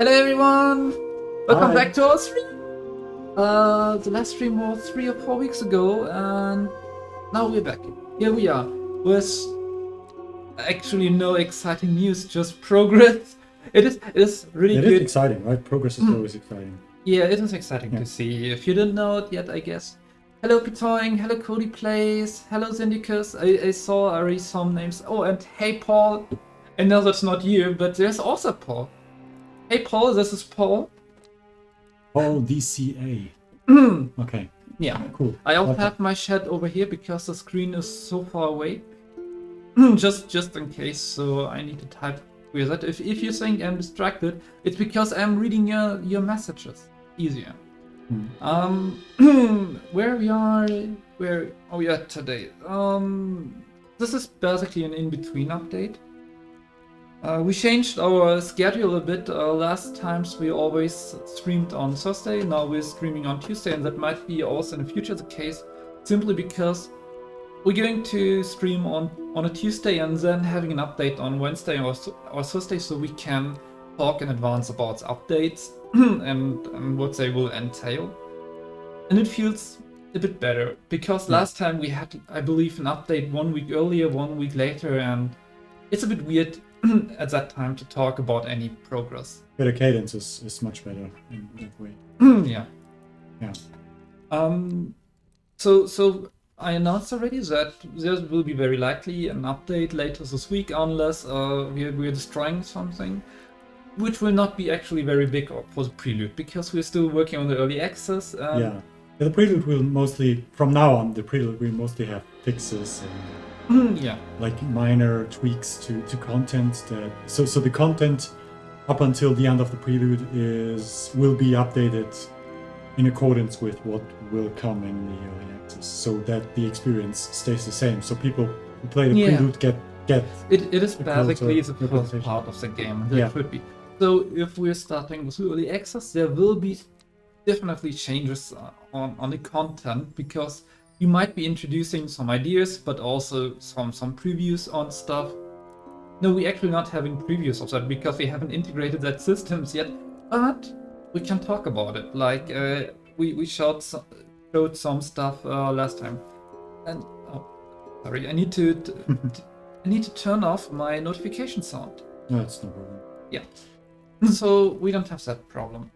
Hello everyone! Welcome Hi. back to our stream! The last stream was 3 or 4 weeks ago, and now we're back. Here we are, with actually no exciting news, just progress. It is really It good. is exciting, right? Progress is always exciting. Yeah, it is exciting to see. If you didn't know it yet, I guess. Hello Pitoing, hello Cody Plays, hello Zindicus. I saw already some names. Oh, and hey Paul. I know that's not you, but there's also Paul. Hey Paul, this is Paul. Paul DCA. Okay. Yeah. Cool. I also Okay. have my chat over here because the screen is so far away. just in case, so I need to type with that. If you think I'm distracted, it's because I'm reading your messages easier. Where we are today. This is basically an in-between update. We changed our schedule a bit. Last times we always streamed on Thursday, now we're streaming on Tuesday, and that might be also in the future the case, simply because we're going to stream on a Tuesday and then having an update on Wednesday or Thursday, so we can talk in advance about updates and what they will entail. And it feels a bit better, because last time we had, I believe, an update 1 week earlier, 1 week later, and it's a bit weird at that time to talk about any progress. Yeah, the cadence is much better in that way. Yeah. Yeah. So I announced already that there will be very likely an update later this week, unless we're destroying something, which will not be actually very big for the prelude, because we're still working on the early access. Yeah. The prelude will mostly, from now on, the prelude will mostly have fixes and like minor tweaks to content. So the content up until the end of the prelude will be updated in accordance with what will come in the early access, so that the experience stays the same. So people who play the prelude get it is basically the first part of the game. That should be. So if we're starting with early access, there will be definitely changes on the content, because you might be introducing some ideas, but also some previews on stuff. No, we're actually not having previews of that because we haven't integrated that systems yet, but we can talk about it. Like we showed some stuff last time. And sorry, I need to turn off my notification sound. No, that's no problem. Yeah. So we don't have that problem.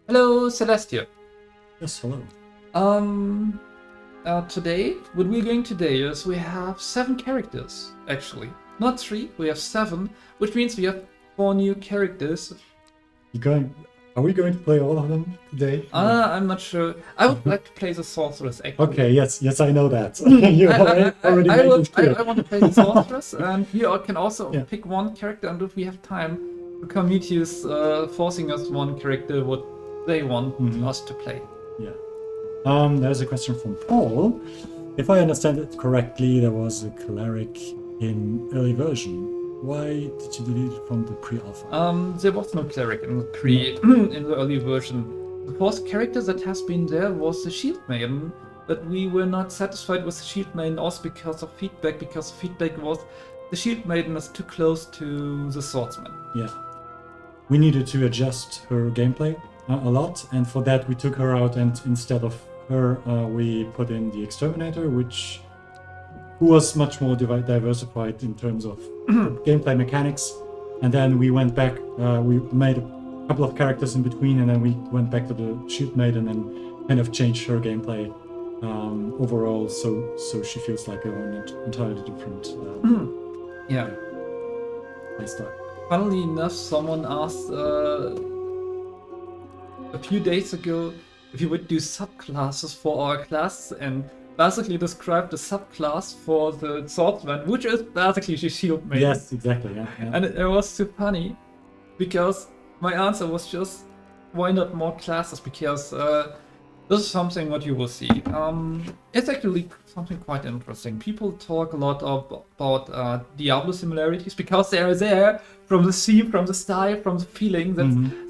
Hello, Celestia. Yes, hello. Today, what we're doing today is we have 7 characters, actually. Not 3, we have 7, which means we have 4 new characters. Are we going to play all of them today? I'm not sure. I would like to play the sorceress, actually. Okay, yes, I know that. You already made it clear. I want to play the sorceress, and you can also pick one character, and if we have time, the community is forcing us one character what they want us to play. Yeah. There's a question from Paul. If I understand it correctly, there was a cleric in early version. Why did you delete it from the pre-alpha? There was no cleric in the in the early version. The first character that has been there was the shield maiden, but we were not satisfied with the shield maiden also because of feedback. Because feedback was the shield maiden is too close to the swordsman. Yeah. We needed to adjust her gameplay a lot, and for that we took her out, and instead of her we put in the exterminator, who was much more diversified in terms of gameplay mechanics. And then we went back, we made a couple of characters in between, and then we went back to the shield maiden and kind of changed her gameplay overall, so she feels like an entirely different playstyle. Funnily enough, someone asked a few days ago if you would do subclasses for our class, and basically described the subclass for the swordsman, which is basically the shield maiden. Yes, exactly. Yeah. And it was so funny, because my answer was just, why not more classes? Because this is something what you will see. It's actually something quite interesting. People talk a lot about Diablo similarities, because they are there from the theme, from the style, from the feeling.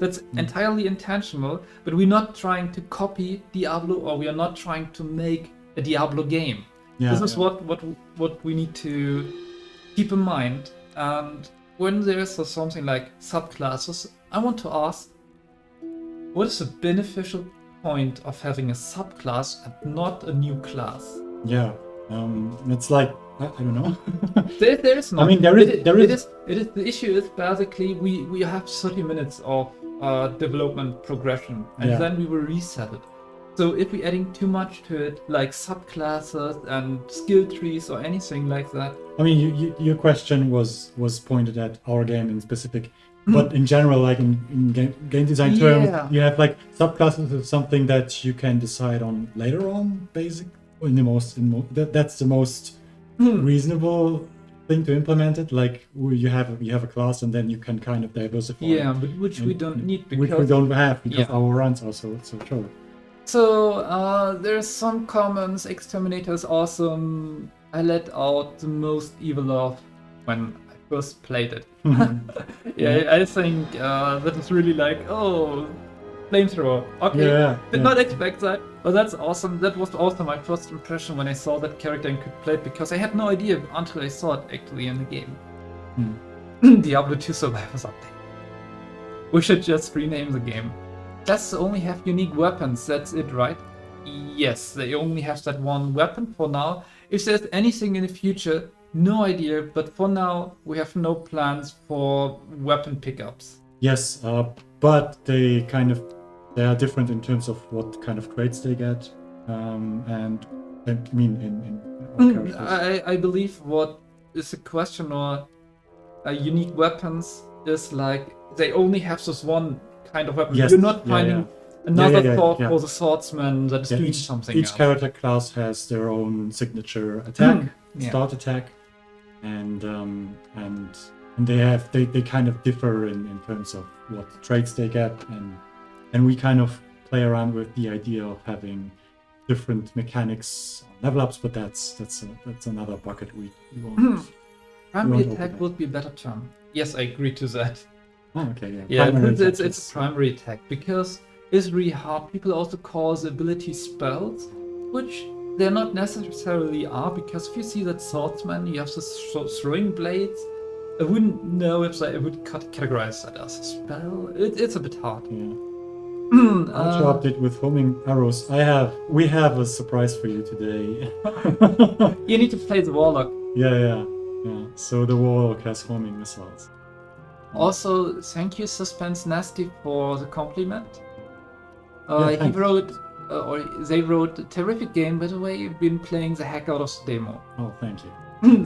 That's entirely intentional. But we're not trying to copy Diablo, or we are not trying to make a Diablo game. This is what we need to keep in mind. And when there's something like subclasses, I want to ask, what is the beneficial point of having a subclass and not a new class? Yeah, it's like I don't know. There is not. I mean, there is. The issue is basically we have 30 minutes of development progression, and Yeah. then we will reset it. So if we're adding too much to it, like subclasses and skill trees or anything like that. I mean, your question was pointed at our game in specific, but in general, like in game design terms, you have like subclasses is something that you can decide on later on, basic. That's the most reasonable thing to implement it. Like you have a class and then you can kind of diversify. Yeah, but which we don't need because which we don't have because our runs are so short. So there's some comments. Exterminator is awesome. I let out the most evil of when I first played it. I think that is really like, oh, flamethrower. Okay, did not expect that, but that's awesome. That was also my first impression when I saw that character and could play it, because I had no idea until I saw it actually in the game. Diablo 2 Survivors update. We should just rename the game. Classes only have unique weapons, that's it, right? Yes, they only have that one weapon for now. If there's anything in the future, no idea, but for now we have no plans for weapon pickups. Yes, but they are different in terms of what kind of traits they get, and I mean in I believe what is the question, or unique weapons is like they only have this one kind of weapon. Yes, you're not finding another sword for the swordsman that is doing something each else. character class has their own signature attack, start attack, and they kind of differ in terms of what traits they get, and we kind of play around with the idea of having different mechanics on level ups, but that's another bucket we won't. Primary attack would be a better term. Yes, I agree to that. Oh, okay, It's a primary attack because it's really hard. People also call the ability spells, which they're not necessarily are, because if you see that swordsman, you have this throwing blades. I wouldn't know if I would categorize that as a spell. It's a bit hard. Yeah. Ultra update with homing arrows. We have a surprise for you today. You need to play the warlock. Yeah. So the warlock has homing missiles. Also, thank you, Suspense Nasty, for the compliment. Thanks. They wrote a terrific game, by the way. You've been playing the heck out of the demo. Oh, thank you.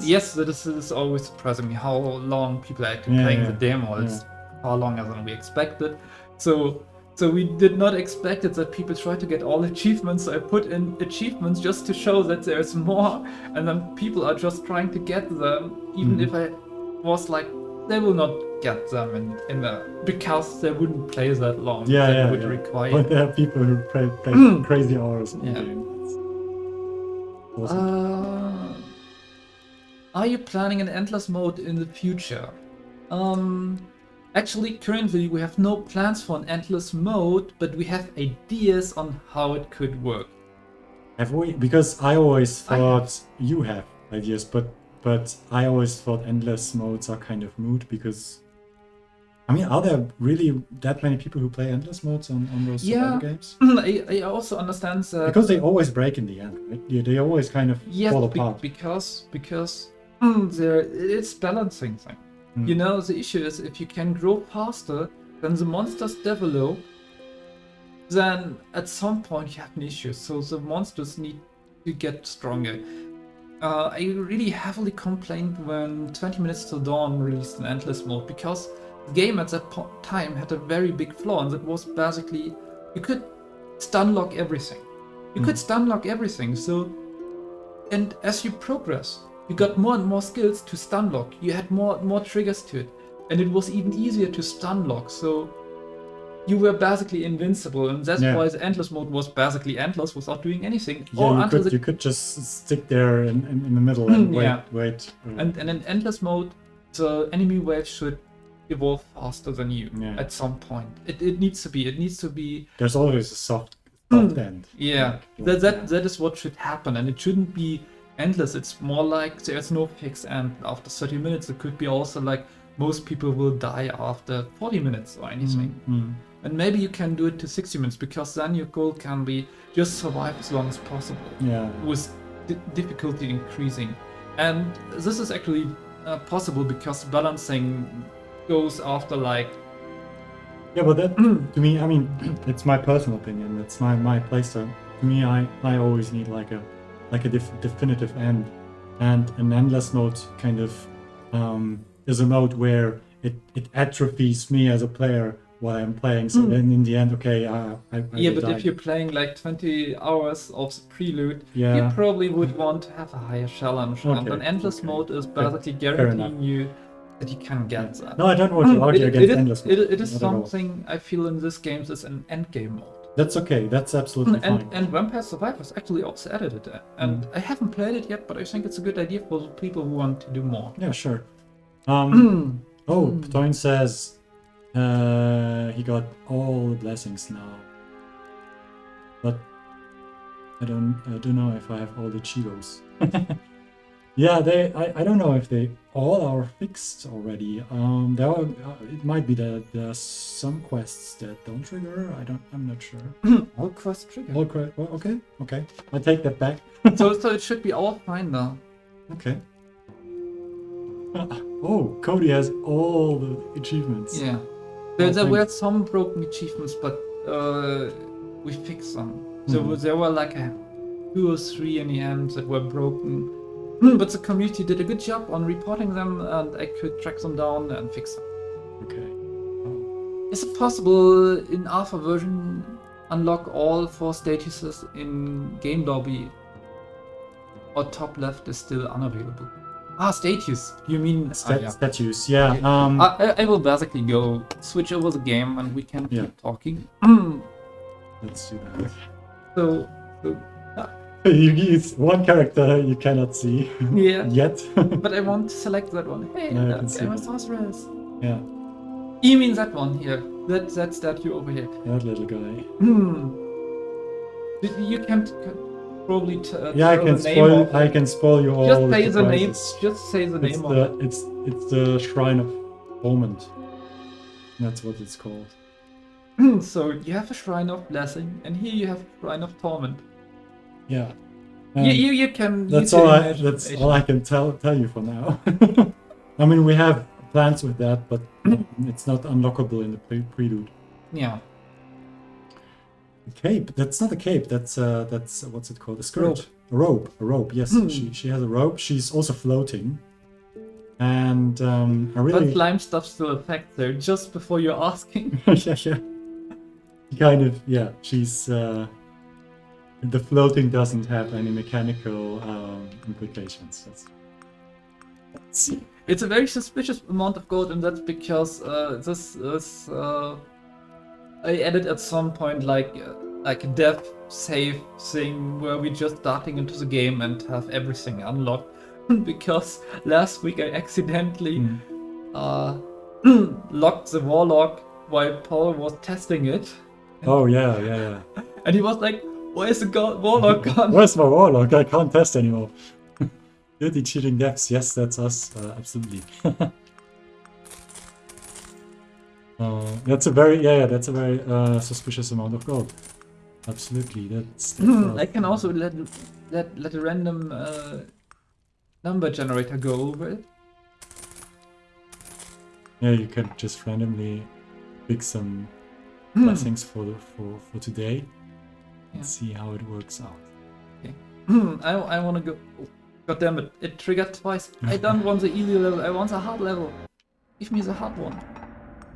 Yes, this is always surprising me how long people are actually playing the demo. It's far longer than we expected. So we did not expect it that people try to get all achievements. So I put in achievements just to show that there's more, and then people are just trying to get them, even if I was like, they will not get them because they wouldn't play that long. Would require. But there are people who play crazy hours in the game. That's awesome. Are you planning an endless mode in the future? Actually, currently we have no plans for an endless mode, but we have ideas on how it could work. Have we? Because I always thought you have ideas, but I always thought endless modes are kind of moot, because I mean, are there really that many people who play endless modes on those survival games? I also understand that, because they always break in the end, right? They always kind of fall apart. Because it's balancing thing. You know, the issue is if you can grow faster than the monsters develop, then at some point you have an issue. So the monsters need to get stronger. I really heavily complained when 20 Minutes Till Dawn released an endless mode, because the game at that time had a very big flaw, and that was basically you could stun lock everything. So, and as you progress, you got more and more skills to stun lock. You had more triggers to it, and it was even easier to stun lock. So you were basically invincible, and that's why the endless mode was basically endless without doing anything. Yeah, you could just stick there in the middle and wait. And in endless mode, the enemy wave should evolve faster than you at some point. It needs to be. There's always a soft end. Yeah, that is what should happen, and it shouldn't be endless. It's more like there's no fixed end after 30 minutes. It could be also like most people will die after 40 minutes or anything. And maybe you can do it to 60 minutes, because then your goal can be just survive as long as possible, Yeah. with difficulty increasing. And this is actually possible because balancing goes after like... Yeah, but that, to me, I mean, it's my personal opinion. It's my playstyle. To me, I always need like a definitive end, and an endless mode kind of is a mode where it atrophies me as a player while I'm playing. So then in the end, okay, I Yeah, will but die. if you're playing like 20 hours of prelude, Yeah. you probably would want to have a higher challenge. And Okay, an endless okay. mode is Fair- basically fair guaranteeing you that you can get that. No, I don't want to argue against endless mode. It is not at all. something I feel in this game is an endgame mode. That's okay. That's absolutely fine. And Vampire Survivors actually also added it. And I haven't played it yet, but I think it's a good idea for people who want to do more. Yeah, sure. Toyn says he got all the blessings now, but I don't know if I have all the Chivos. Yeah, I don't know if they all are fixed already. It might be that there's some quests that don't trigger. I'm not sure. All quests trigger. Okay. I take that back. so it should be all fine now. Okay. Oh, Cody has all the achievements. Yeah. There were some broken achievements, but we fixed them. So there were like 2 or 3 in the end that were broken. But the community did a good job on reporting them, and I could track them down and fix them. Okay. Is it possible in alpha version unlock all 4 statuses in game lobby? Or top left is still unavailable? Status. You mean Statues? Yeah. I will basically go switch over the game and we can keep talking. Let's do that. So It's one character you cannot see yet. But I want to select that one. Hey, No, I can that's see Emma that. Sorceress. Yeah, You mean that one here? That statue over here. that little guy. You can probably Yeah, I can spoil you all. Just say the name. surprises. Just say the It's name of it. it's the Shrine of Torment. That's what it's called. So you have a Shrine of Blessing, and here you have a Shrine of Torment. Yeah. You can. That's use your all. imagination. That's all I can tell you for now. I mean, we have plans with that, but it's not unlockable in the prelude. Yeah. A cape? That's not a cape. That's what's it called? A skirt. A robe. Yes, she has a robe. She's also floating. And I really. But slime stuff still affects her. Just before you're asking. yeah. Kind of. Yeah. She's. The floating doesn't have any mechanical implications. It's a very suspicious amount of gold, and that's because this is I added at some point like a dev save thing where we're just starting into the game and have everything unlocked. Because last week I accidentally locked the warlock while Paul was testing it. Oh yeah. And he was like, "Where's the warlock gone?" Where's my warlock? I can't test anymore. Dirty cheating devs. Yes, that's us. Absolutely. That's a very suspicious amount of gold. Absolutely. That's I can also let a random number generator go over it. Yeah, you can just randomly pick some blessings for today. Let's see how it works out. Okay. I want to go. Oh, God damn it! It triggered twice. I don't want the easy level. I want the hard level. Give me the hard one.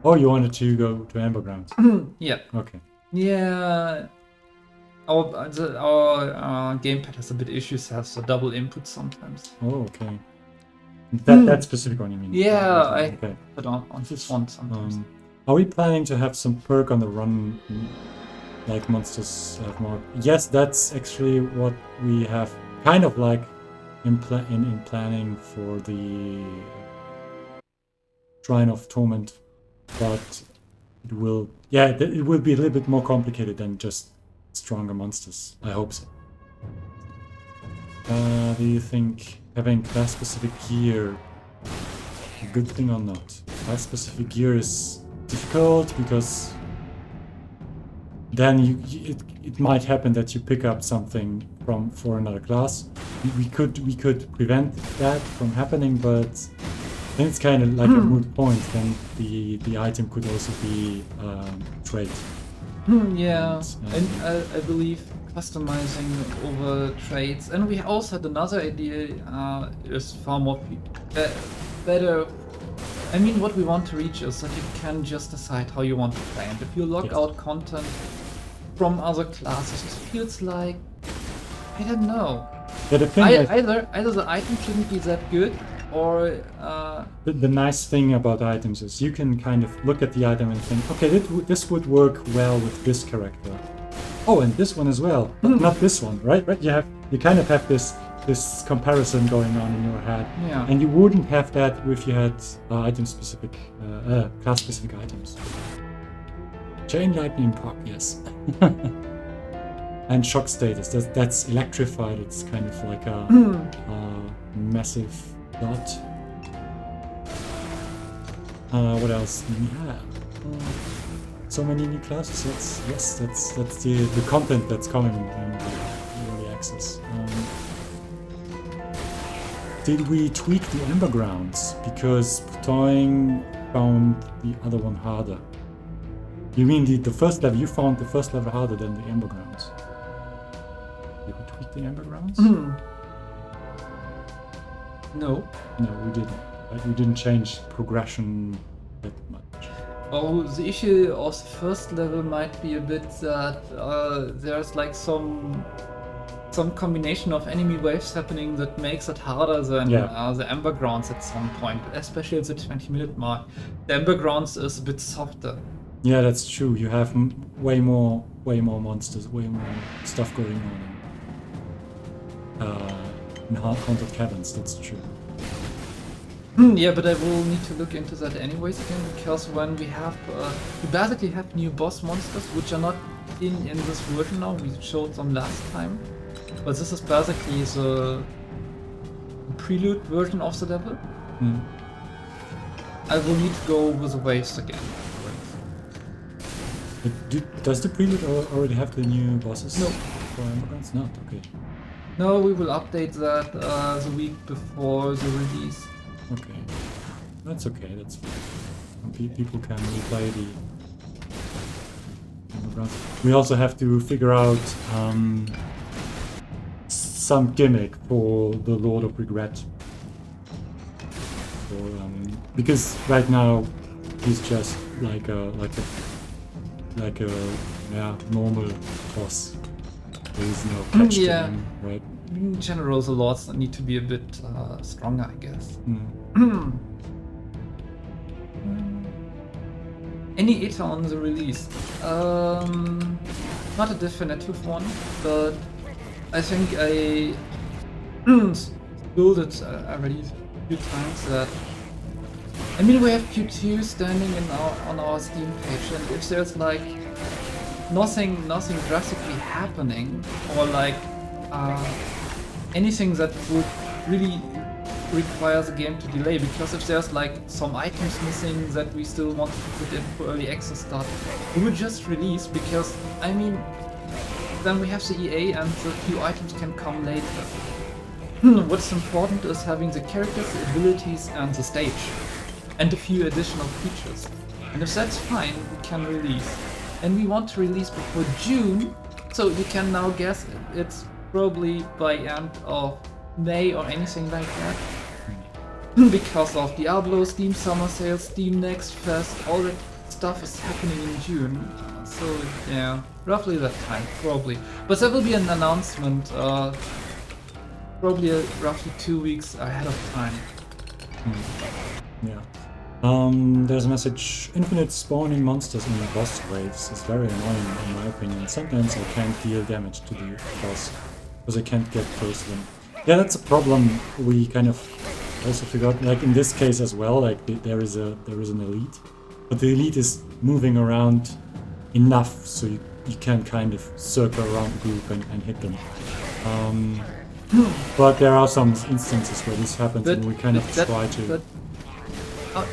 Oh, you wanted to go to Amber Ground? Yeah. Okay. Yeah. Our gamepad has a bit issues. Has a double input sometimes. Oh, okay. That specific one, you mean? Yeah, I Okay. put on this one sometimes. Are we planning to have some perk on the run, like monsters have more? Yes, that's actually what we have kind of like in planning for the Shrine of Torment, but it will be a little bit more complicated than just stronger monsters. I hope so. Do you think having class specific gear a good thing or not? Class specific gear is difficult because then it might happen that you pick up something for another class. We could prevent that from happening, but then it's kind of like a moot point. Then the item could also be trade. Yeah, and I believe customizing over trades, and we also had another idea is far more better. I mean, what we want to reach is that you can just decide how you want to play, and if you lock out content from other classes, it feels like, I don't know. Yeah, the thing either the item shouldn't be that good, or the nice thing about items is you can kind of look at the item and think, okay, this would work well with this character. Oh, and this one as well, but not this one, right? You kind of have this comparison going on in your head, and you wouldn't have that if you had item-specific, class-specific items. Chain lightning proc, yes. And shock status, that's electrified. It's kind of like a massive dot. What else? Yeah. So many new classes. That's the content that's coming in the early access. Did we tweak the Ember Grounds? Because Toying found the other one harder. You mean the first level? You found the first level harder than the Ember Grounds. Did we tweak the Ember Grounds? No, we didn't. Right? We didn't change progression that much. Oh, the issue of the first level might be a bit that there's like some combination of enemy waves happening that makes it harder than the Ember Grounds at some point, especially at the 20-minute mark. The Ember Grounds is a bit softer. Yeah, that's true. You have way more monsters, way more stuff going on in Haunted Caverns. That's true. Yeah, but I will need to look into that anyways again, because when we basically have new boss monsters which are not in this version now. We showed them last time, but this is basically the prelude version of the level. I will need to go with the waves again. Does the prelude already have the new bosses? No. For Ember Grounds? Not, okay. No, we will update that the week before the release. Okay. That's okay, that's fine. People can replay the Ember Grounds. We also have to figure out some gimmick for the Lord of Regret. Because right now he's just like a normal boss. There is no catch to him, right? In general, the lords need to be a bit stronger, I guess. Any ETA on the release? Not a definitive one, but I think I built it already a few times that. I mean, we have Q2 standing on our Steam page, and if there's like nothing drastically happening, or like anything that would really require the game to delay, because if there's like some items missing that we still want to put in for early access start, we would just release, because I mean, then we have the EA and the few items can come later. What's important is having the characters, the abilities, and the stage, and a few additional features. And if that's fine, we can release. And we want to release before June, so you can now guess it's probably by end of May or anything like that. Because of Diablo, Steam Summer Sales, Steam Next Fest, all that stuff is happening in June. So yeah, roughly that time, probably. But there will be an announcement, probably roughly 2 weeks ahead of time. Yeah. There's a message: infinite spawning monsters in the boss waves is very annoying in my opinion. Sometimes I can't deal damage to the boss because I can't get close to them. Yeah, that's a problem we kind of also figured, like in this case as well, like there is an elite, but the elite is moving around enough so you can kind of circle around the group and hit them. But there are some instances where this happens, and we kind of try to...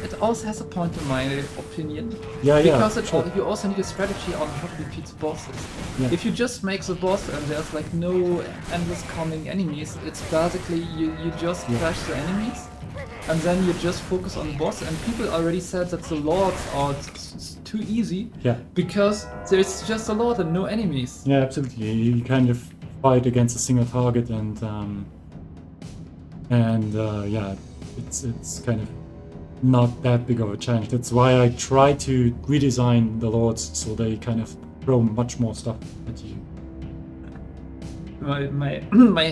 it also has a point in my opinion. Yeah, Because sure. you also need a strategy on how to defeat the bosses. Yeah. If you just make the boss and there's like no endless coming enemies, it's basically you just crash the enemies and then you just focus on the boss. And people already said that the lords are too easy Yeah. because there's just a lord and no enemies. Yeah, absolutely. You kind of fight against a single target, and yeah, it's kind of not that big of a challenge. That's why I try to redesign the lords so they kind of throw much more stuff at you. My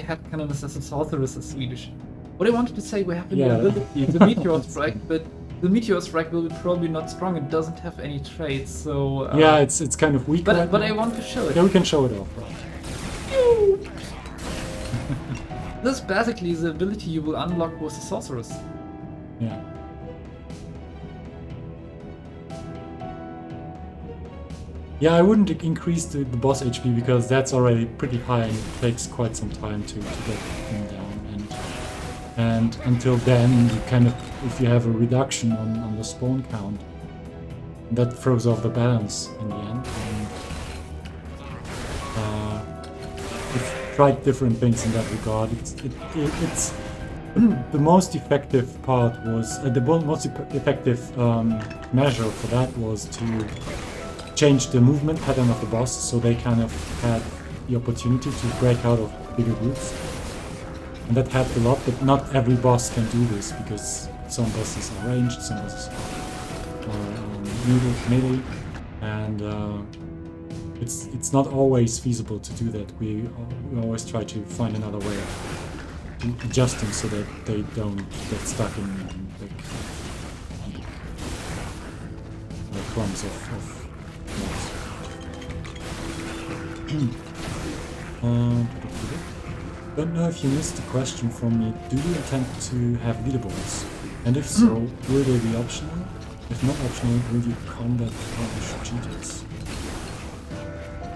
headcanon is as a sorceress is Swedish. What I wanted to say, we have the Yeah. ability, the meteor strike, but the meteor strike will be probably not strong. It doesn't have any traits, so. Yeah, it's kind of weak. But right but now. I want to show it. Yeah, we can show it off. Right? This is basically the ability you will unlock with the sorceress. Yeah. Yeah, I wouldn't increase the boss HP because that's already pretty high and it takes quite some time to get him down. And until then, you kind of, if you have a reduction on the spawn count, that throws off the balance in the end. And, we've tried different things in that regard. It's the most effective part was the most effective measure for that was to change the movement pattern of the boss, so they kind of had the opportunity to break out of bigger groups, and that helped a lot. But not every boss can do this because some bosses are ranged, some bosses are melee, and it's not always feasible to do that. We always try to find another way of adjusting so that they don't get stuck in big clumps of Don't know if you missed the question from me. Do you intend to have leaderboards? And if so, will they be optional? If not optional, will you combat punish cheaters?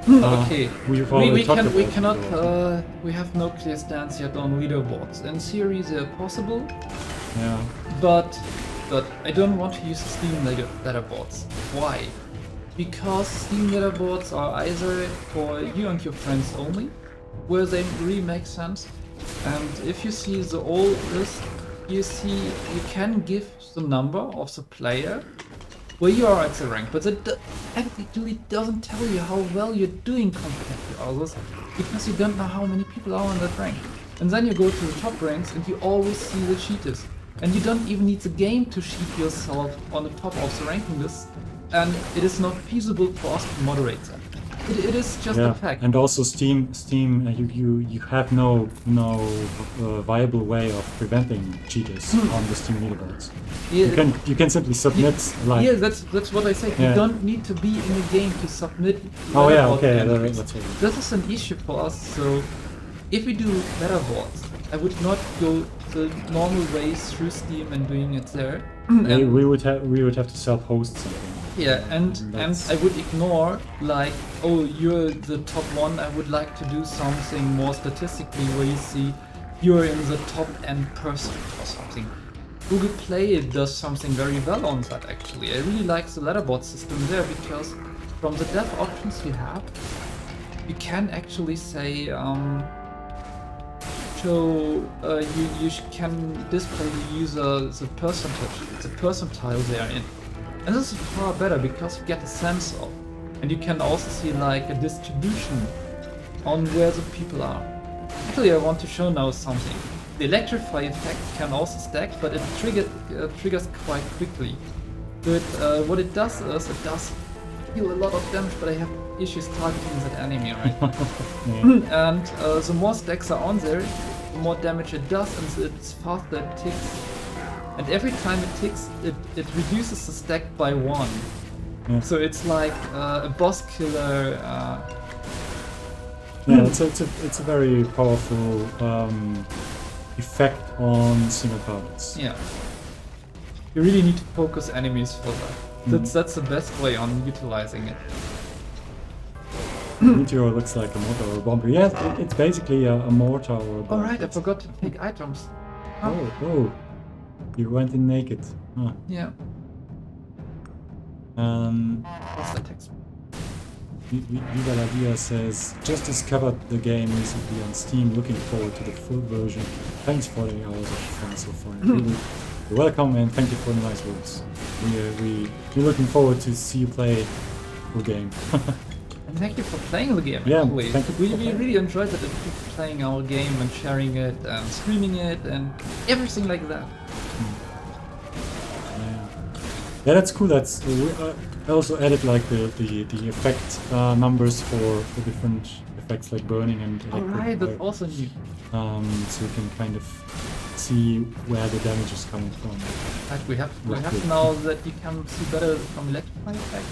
Okay. We cannot. We have no clear stance yet on leaderboards. In theory, they're possible. Yeah. But I don't want to use Steam leaderboards. Why? Because Steam leaderboards are either for you and your friends only, where they really make sense. And if you see the old list, you see you can give the number of the player where you are at the rank, but it actually doesn't tell you how well you're doing compared to others, because you don't know how many people are on that rank. And then you go to the top ranks and you always see the cheaters. And you don't even need the game to cheat yourself on the top of the ranking list, and it is not feasible for us to moderate them. It is just a fact. And also Steam, you have no viable way of preventing cheaters on the Steam leaderboards. Yeah, You can simply submit like. yeah, that's what I said. Yeah. You don't need to be in the game to submit. Oh yeah, leaderboard okay, entries. that's it. This is an issue for us. So if we do leaderboards, I would not go the normal way through Steam and doing it there. We would have to self-host something. Yeah, and I would ignore like, oh, you're the top one. I would like to do something more statistically where you see you're in the top N% or something. Google Play does something very well on that actually. I really like the leaderboard system there because from the dev options you have, you can actually say you can display the user the percentile they are in. And this is far better because you get a sense of, and you can also see like a distribution on where the people are. Actually, I want to show now something. The electrify effect can also stack, but it triggers quite quickly. But what it does is it does deal a lot of damage, but I have issues targeting that enemy right now. And the more stacks are on there, the more damage it does, and it's faster it ticks. And every time it ticks, it reduces the stack by 1. Yeah. So it's like a boss killer. Yeah, it's a very powerful effect on single targets. Yeah. You really need to focus enemies for that. That's the best way on utilizing it. Meteor looks like a mortar or a bomb. Yeah, it's basically a mortar or a bomb. Alright, I forgot to take items. Oh. You went in naked. Huh. Yeah. What's that text? Viva la Vida says, just discovered the game recently on Steam, looking forward to the full version. Thanks for the hours of fun so far. Really, you're welcome and thank you for the nice words. We're looking forward to see you play full game. And thank you for playing the game, Yeah, actually. thank you for We really enjoyed it, playing our game and sharing it and streaming it and everything like that. Yeah, that's cool. That's I also added like the effect numbers for different effects like burning and Alright, that's also new. so you can kind of see where the damage is coming from. Right, we have now that you can see better from electrify effect.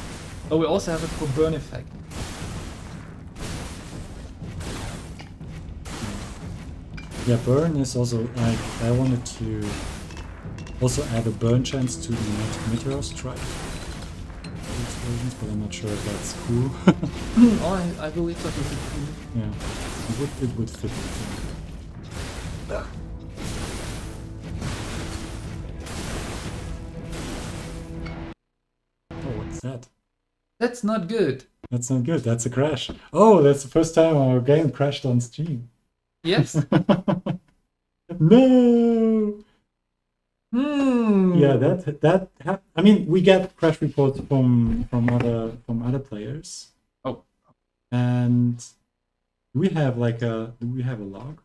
Oh, we also have it for burn effect. Yeah, burn is also like I wanted to also add a burn chance to the meteor strike explosions, but I'm not sure if that's cool. Oh, I believe that would be cool. Yeah, it would fit. Oh, what's that? That's not good. That's not good. That's a crash. Oh, that's the first time our game crashed on Steam. Yes. No. Hmm. Yeah, I mean, we get crash reports from other players. Oh. And do we have a log?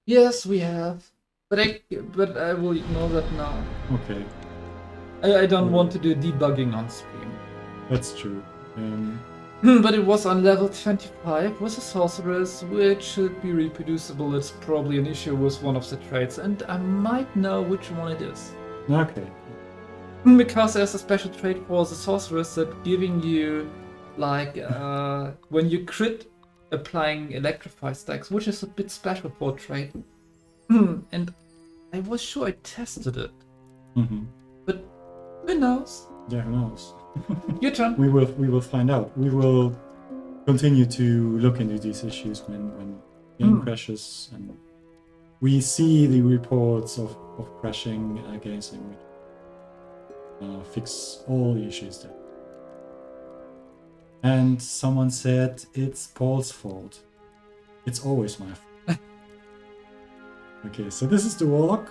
Yes, we have. But I will ignore that now. Okay. I don't want to do debugging on stream. That's true. But it was on level 25 with a sorceress, which should be reproducible. It's probably an issue with one of the traits, and I might know which one it is. Okay. Because there's a special trait for the sorceress that giving you, like, when you crit, applying electrify stacks, which is a bit special for a trait. And I was sure I tested it. Mm-hmm. But who knows? Yeah, who knows? Your turn. We will find out. We will continue to look into these issues when game crashes and we see the reports of crashing games and we fix all the issues there. And someone said it's Paul's fault. It's always my fault. Okay, so this is the warlock.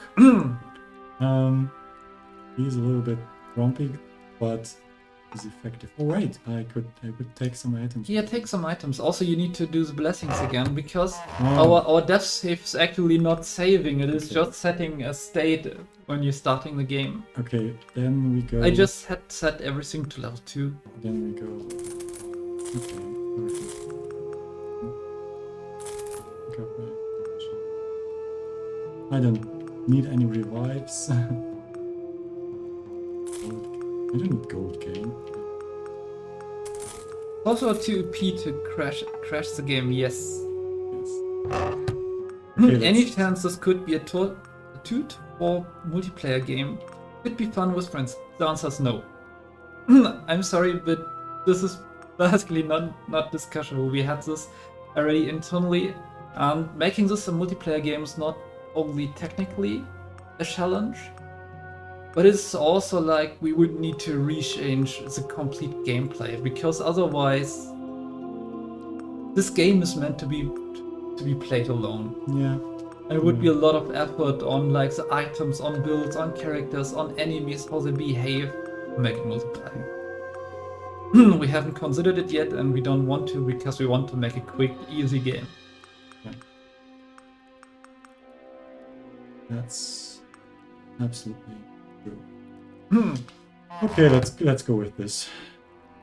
He's a little bit grumpy, but he's effective. Oh wait, I could take some items. Yeah, take some items. Also, you need to do the blessings again because our death save is actually not saving. It is just setting a state when you're starting the game. Okay, then we go. I just had set everything to level 2. Then we go. Okay. I don't need any revives. I don't need gold game. Also 2p to crash the game, yes. Okay, Any chance this could be a 2 to 4 multiplayer game? Could be fun with friends. The answer is no. I'm sorry, but this is basically not discussionable. We had this already internally, and making this a multiplayer game is not only technically a challenge, but it's also like we would need to rechange the complete gameplay, because otherwise this game is meant to be played alone. Yeah. And it would be a lot of effort on like the items, on builds, on characters, on enemies, how they behave to make it multiplayer. We haven't considered it yet, and we don't want to because we want to make a quick, easy game. Yeah. That's absolutely true. Okay, let's go with this.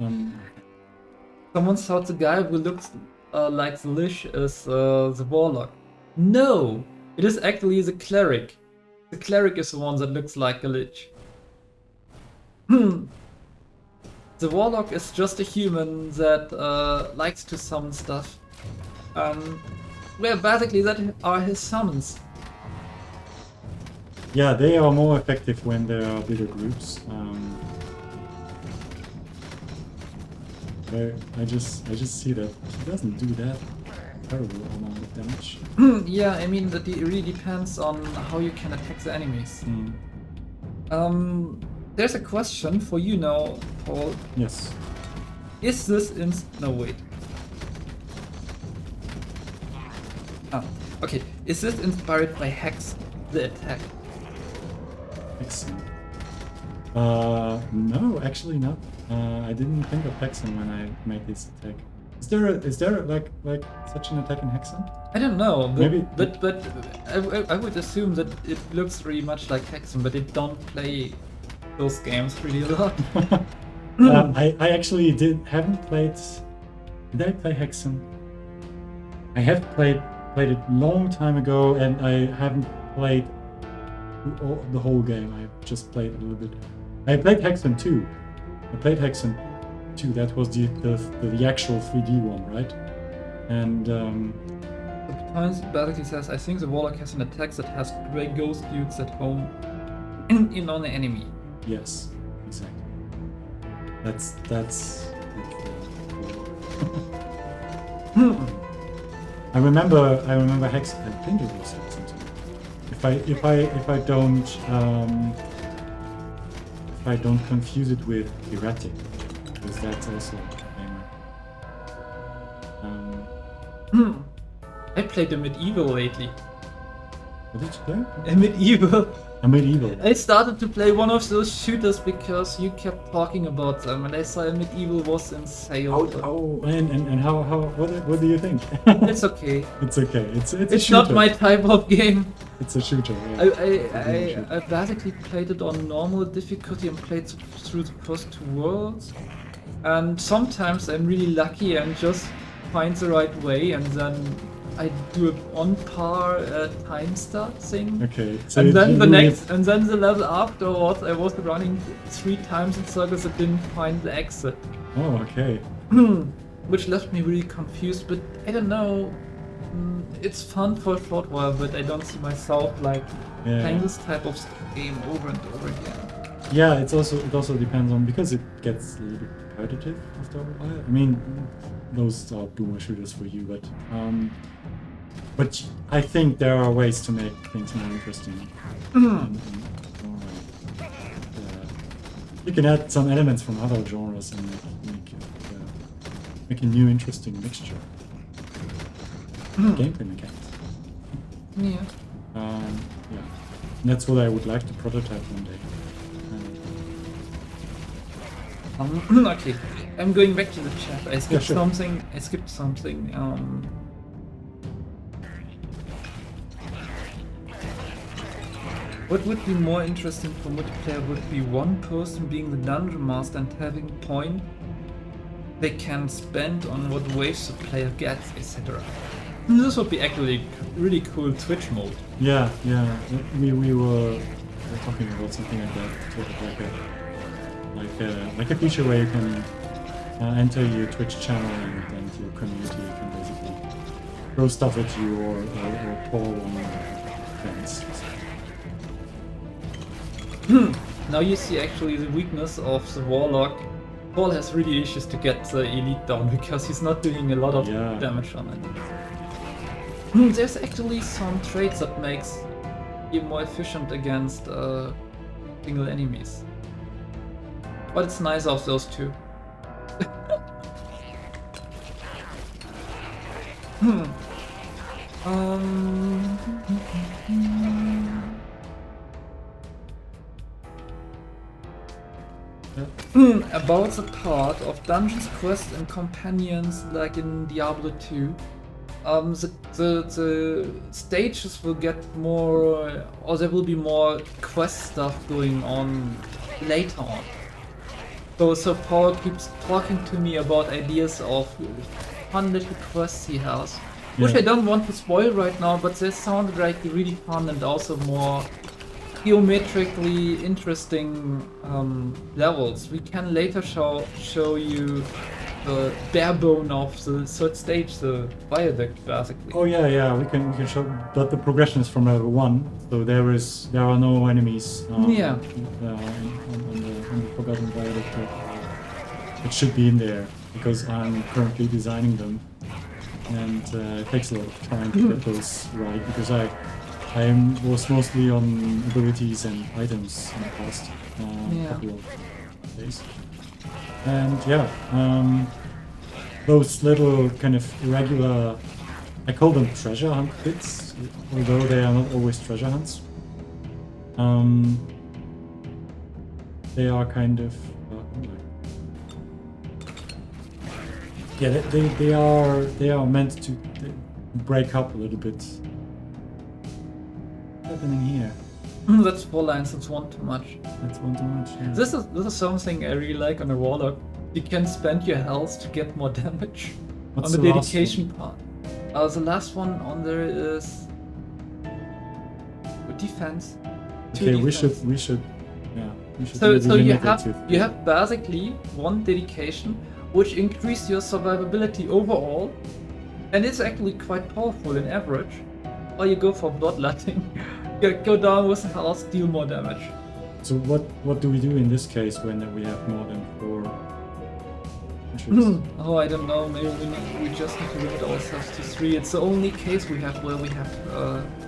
Someone thought the guy who looks like the Lich is the warlock. No, it is actually the cleric. The cleric is the one that looks like a Lich. The warlock is just a human that likes to summon stuff. Well, basically that are his summons. Yeah, they are more effective when there are bigger groups. I just see that he doesn't do that. terrible amount of damage. Yeah, I mean, that really depends on how you can attack the enemies. There's a question for you now, Paul. Yes. Is this no, wait. Ah, okay. Is this inspired by Hex, the attack? Hexen. No, actually not. I didn't think of Hexen when I made this attack. Is there like such an attack in Hexen? I don't know, but, Maybe. but I would assume that it looks really much like Hexen, but it don't play those games really a lot. I actually haven't played. Did I play Hexen? I have played it long time ago, and I haven't played the whole game. I've just played a little bit. I played Hexen 2. I played Hexen 2. That was the actual 3D one, right? And Times basically says, I think the Warlock has an attack that has grey ghost dudes at home in on the enemy. yes, exactly. That's I remember Hexen. I think it was Hexen 2. If I don't confuse it with Erratic, because that's also a name. I played a Medieval lately. What did you play? A Medieval. A Medieval. I started to play one of those shooters because you kept talking about them, and I saw a Medieval was in sale. And how what do you think? It's okay. It's okay. It's a It's shooter. not my type of game. It's a shooter. Yeah. I basically played it on normal difficulty and played through the first 2 worlds. And sometimes I'm really lucky and just find the right way, and then I do a on par time start thing. Okay. So And then you the level afterwards, I was running 3 times in circles and didn't find the exit. Oh, okay. Which left me really confused, but I don't know. It's fun for a short while, but I don't see myself playing this type of game over and over again. Yeah, it also depends on, because it gets a little bit repetitive after a while. I mean, those are boomer shooters for you, but I think there are ways to make things more interesting. You can add some elements from other genres and make a new interesting mixture. Gameplay mechanics. Yeah. Yeah. And that's what I would like to prototype one day. Okay, I'm going back to the chat. I skipped sure. something. I skipped something. What would be more interesting for multiplayer would be one person being the dungeon master and having point they can spend on what waves the player gets, etc. This would be actually really cool Twitch mode. Yeah. We were talking about something like that, sort of like a feature where you can enter your Twitch channel and your community can basically throw stuff at you or call on friends. Now you see actually the weakness of the Warlock. Paul has really issues to get the elite down because he's not doing a lot of damage on it. There's actually some traits that makes you more efficient against single enemies. But it's nice of those two. About the part of dungeons, quests and companions like in Diablo 2, the stages will get more, or there will be more quest stuff going on later on. So Paul keeps talking to me about ideas of fun little quests he has, which I don't want to spoil right now, but they sound like really fun and also more geometrically interesting levels. We can later show you the bare bone of the third stage, the viaduct, basically. Oh yeah, we can show, but the progression is from level 1, so there are no enemies on the Forgotten Viaduct. It should be in there because I'm currently designing them. and it takes a lot of time to get those right because I was mostly on abilities and items in the past couple of days. And yeah, those little kind of irregular, I call them treasure hunt bits, although they are not always treasure hunts. They are kind of yeah, they are meant to break up a little bit. What's happening here? That's 4 lines, that's one too much. That's one too much. Yeah. This is something I really like on a Warlock. You can spend your health to get more damage. What's on the last dedication part. The last one on there is defense. Okay, we should So do the you limitative. have basically 1 dedication, which increases your survivability overall, and it's actually quite powerful in average. Or you go for bloodletting, you go down with health, deal more damage. So what do we do in this case when we have more than 4 entries? Oh, I don't know. Maybe we just need to limit ourselves to 3. It's the only case we have where we have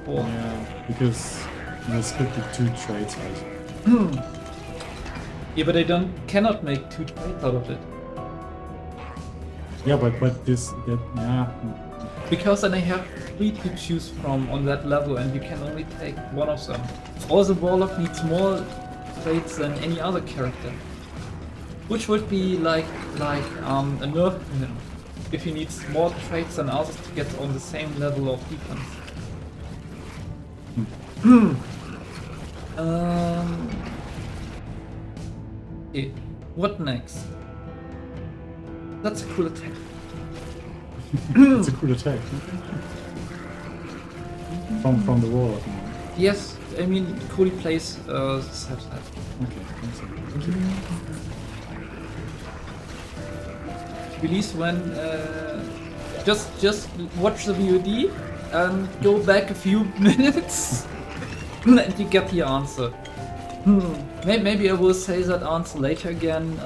4. Yeah, because this could be 2 traits, right? Yeah, but I cannot make 2 traits out of it. Yeah, but Because then I have 3 to choose from on that level, and you can only take 1 of them. Or the Warlock needs more traits than any other character, which would be like a nerf to him if he needs more traits than others to get on the same level of defense. Okay, what next? That's a cool attack. it's a cool attack. From the Warlock. Yes, I mean, Cody plays set. Okay, thank you. Release when just watch the VOD and go back a few minutes and you get the answer. Maybe I will say that answer later again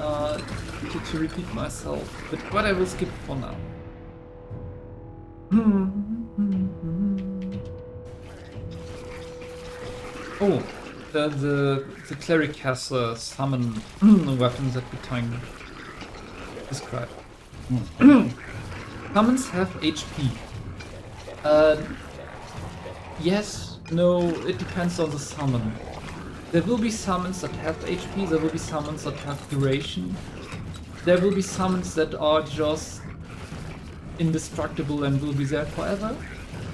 to repeat myself, but I will skip for now. Oh, the cleric has a summon weapon that we can describe. Summons have HP. Yes, no, it depends on the summon. There will be summons that have HP, there will be summons that have duration. There will be summons that are just indestructible and will be there forever.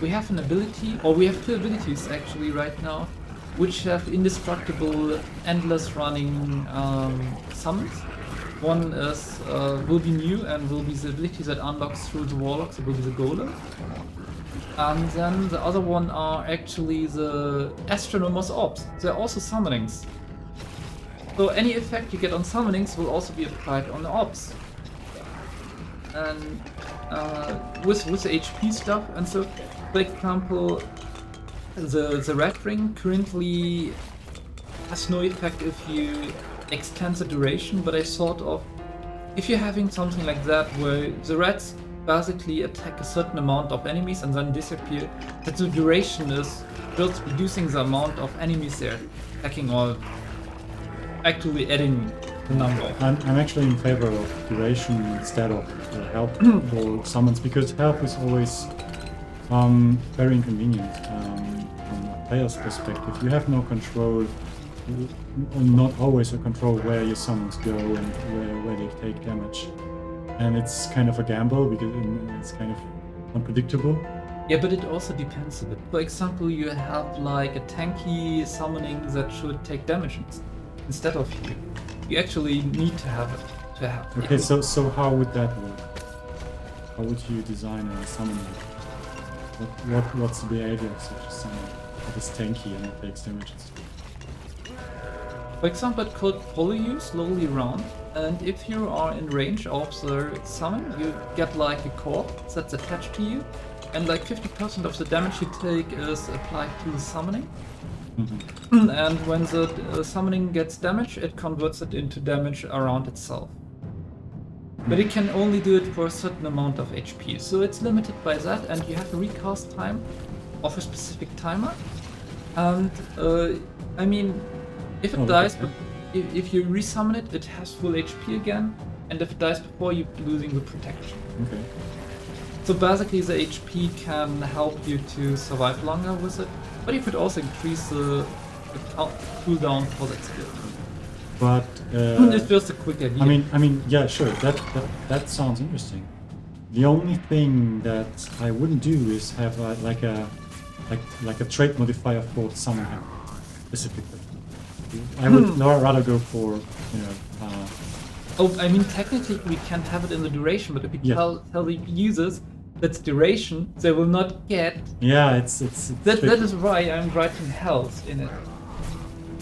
We have an ability, or we have 2 abilities actually right now, which have indestructible, endless running summons. One is will be new and will be the ability that unlocks through the Warlock, so will be the Golem. And then the other one are actually the Astronomer's Orbs. They're also summonings. So any effect you get on summonings will also be applied on the Orbs. And with the HP stuff, and so, for example, the Red Ring currently has no effect if you extend the duration, but I thought of if you're having something like that where the rats basically attack a certain amount of enemies and then disappear, that the duration is just reducing the amount of enemies they're attacking or actually adding the number. I'm actually in favor of duration instead of help or summons, because help is always very inconvenient from a player's perspective. You have no control, or not always a control where your summons go and where they take damage. And it's kind of a gamble because it's kind of unpredictable. Yeah, but it also depends a bit. For example, you have like a tanky summoning that should take damage instead of you. You actually need to have it to have. Okay, so how would that work? How would you design a summoning? What's the behavior of such a summon? It is tanky and it takes damage. For example, it's called follow you slowly around, and if you are in range of the summon, you get like a core that's attached to you, and like 50% of the damage you take is applied to the summoning. Mm-hmm. And when the summoning gets damage, it converts it into damage around itself. but it can only do it for a certain amount of HP. So it's limited by that, and you have a recast time of a specific timer. And I mean, if it dies, but if you resummon it, it has full HP again, and if it dies before, you're losing the protection. Okay. So basically, the HP can help you to survive longer with it, but you could also increase the cooldown for that skill. But it's just a quick idea. I mean, yeah, sure. That sounds interesting. The only thing that I wouldn't do is have like a trait modifier for summon him specifically. I would rather go for Oh, I mean, technically we can have it in the duration, but if we tell the users that's duration, they will not get. Yeah, it's that is why I'm writing health in it.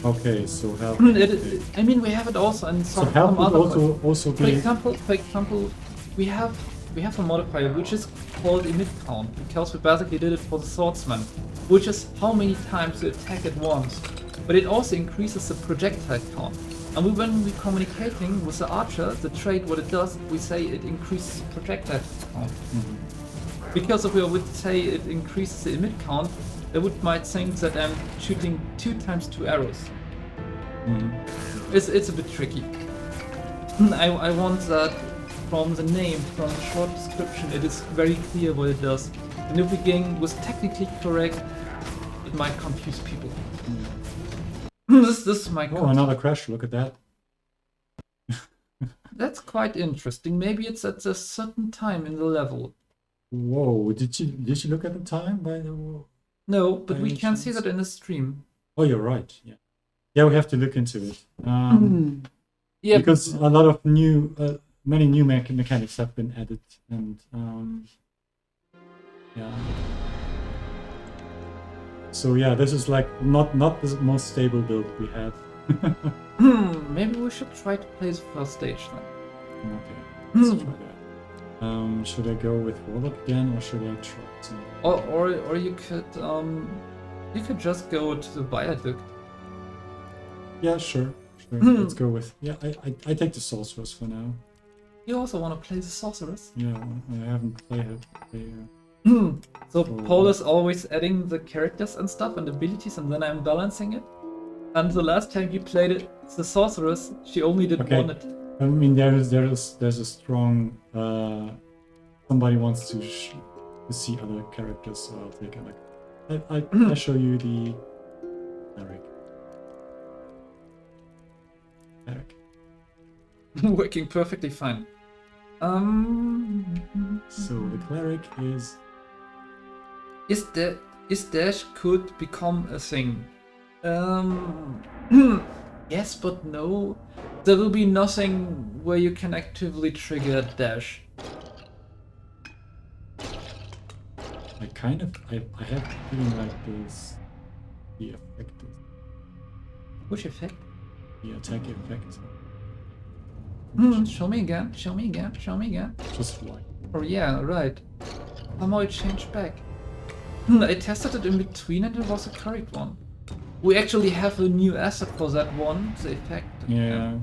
Okay, so health. I mean, we have it also in some other. Also be. For example, we have a modifier which is called emit count, because we basically did it for the swordsman, which is how many times you attack at once. But it also increases the projectile count. And when we're communicating with the archer, the trait, what it does, we say it increases the projectile count. Mm-hmm. Because if we would say it increases the emit count, they might think that I'm shooting 2 times 2 arrows. Mm-hmm. It's a bit tricky. I want that from the name, from the short description, it is very clear what it does. And if the game was technically correct, it might confuse people. This is my code. Oh, another crash, look at that. That's quite interesting. Maybe it's at a certain time in the level. Whoa, did you look at the time by the No, but we can see that in the stream. Oh, you're right. Yeah. Yeah, we have to look into it. Yeah, because a lot of many new mechanics have been added, and yeah. So yeah, this is like not the most stable build we had. Maybe we should try to play the first stage then. Okay, let's try that. Should I go with Warlock again, or should I try some? Or you could just go to the Viaduct. Yeah, sure. Let's go with I take the Sorceress for now. You also want to play the Sorceress? Yeah, I haven't played it. So Paul is always adding the characters and stuff and abilities, and then I'm balancing it. And the last time you played it, the Sorceress, she only did one attack. I mean, there's a strong somebody wants to see other characters, so I'll take it. I'll show you the cleric. Working perfectly fine. So the cleric is dash could become a thing. Yes, but no. There will be nothing where you can actively trigger dash. I have a feeling like the effect is. Which effect? The attack effect. Show me again. Just why? Oh yeah, right. Somehow it changed back. I tested it in between and it was a correct one. We actually have a new asset for that one, the effect. Yeah,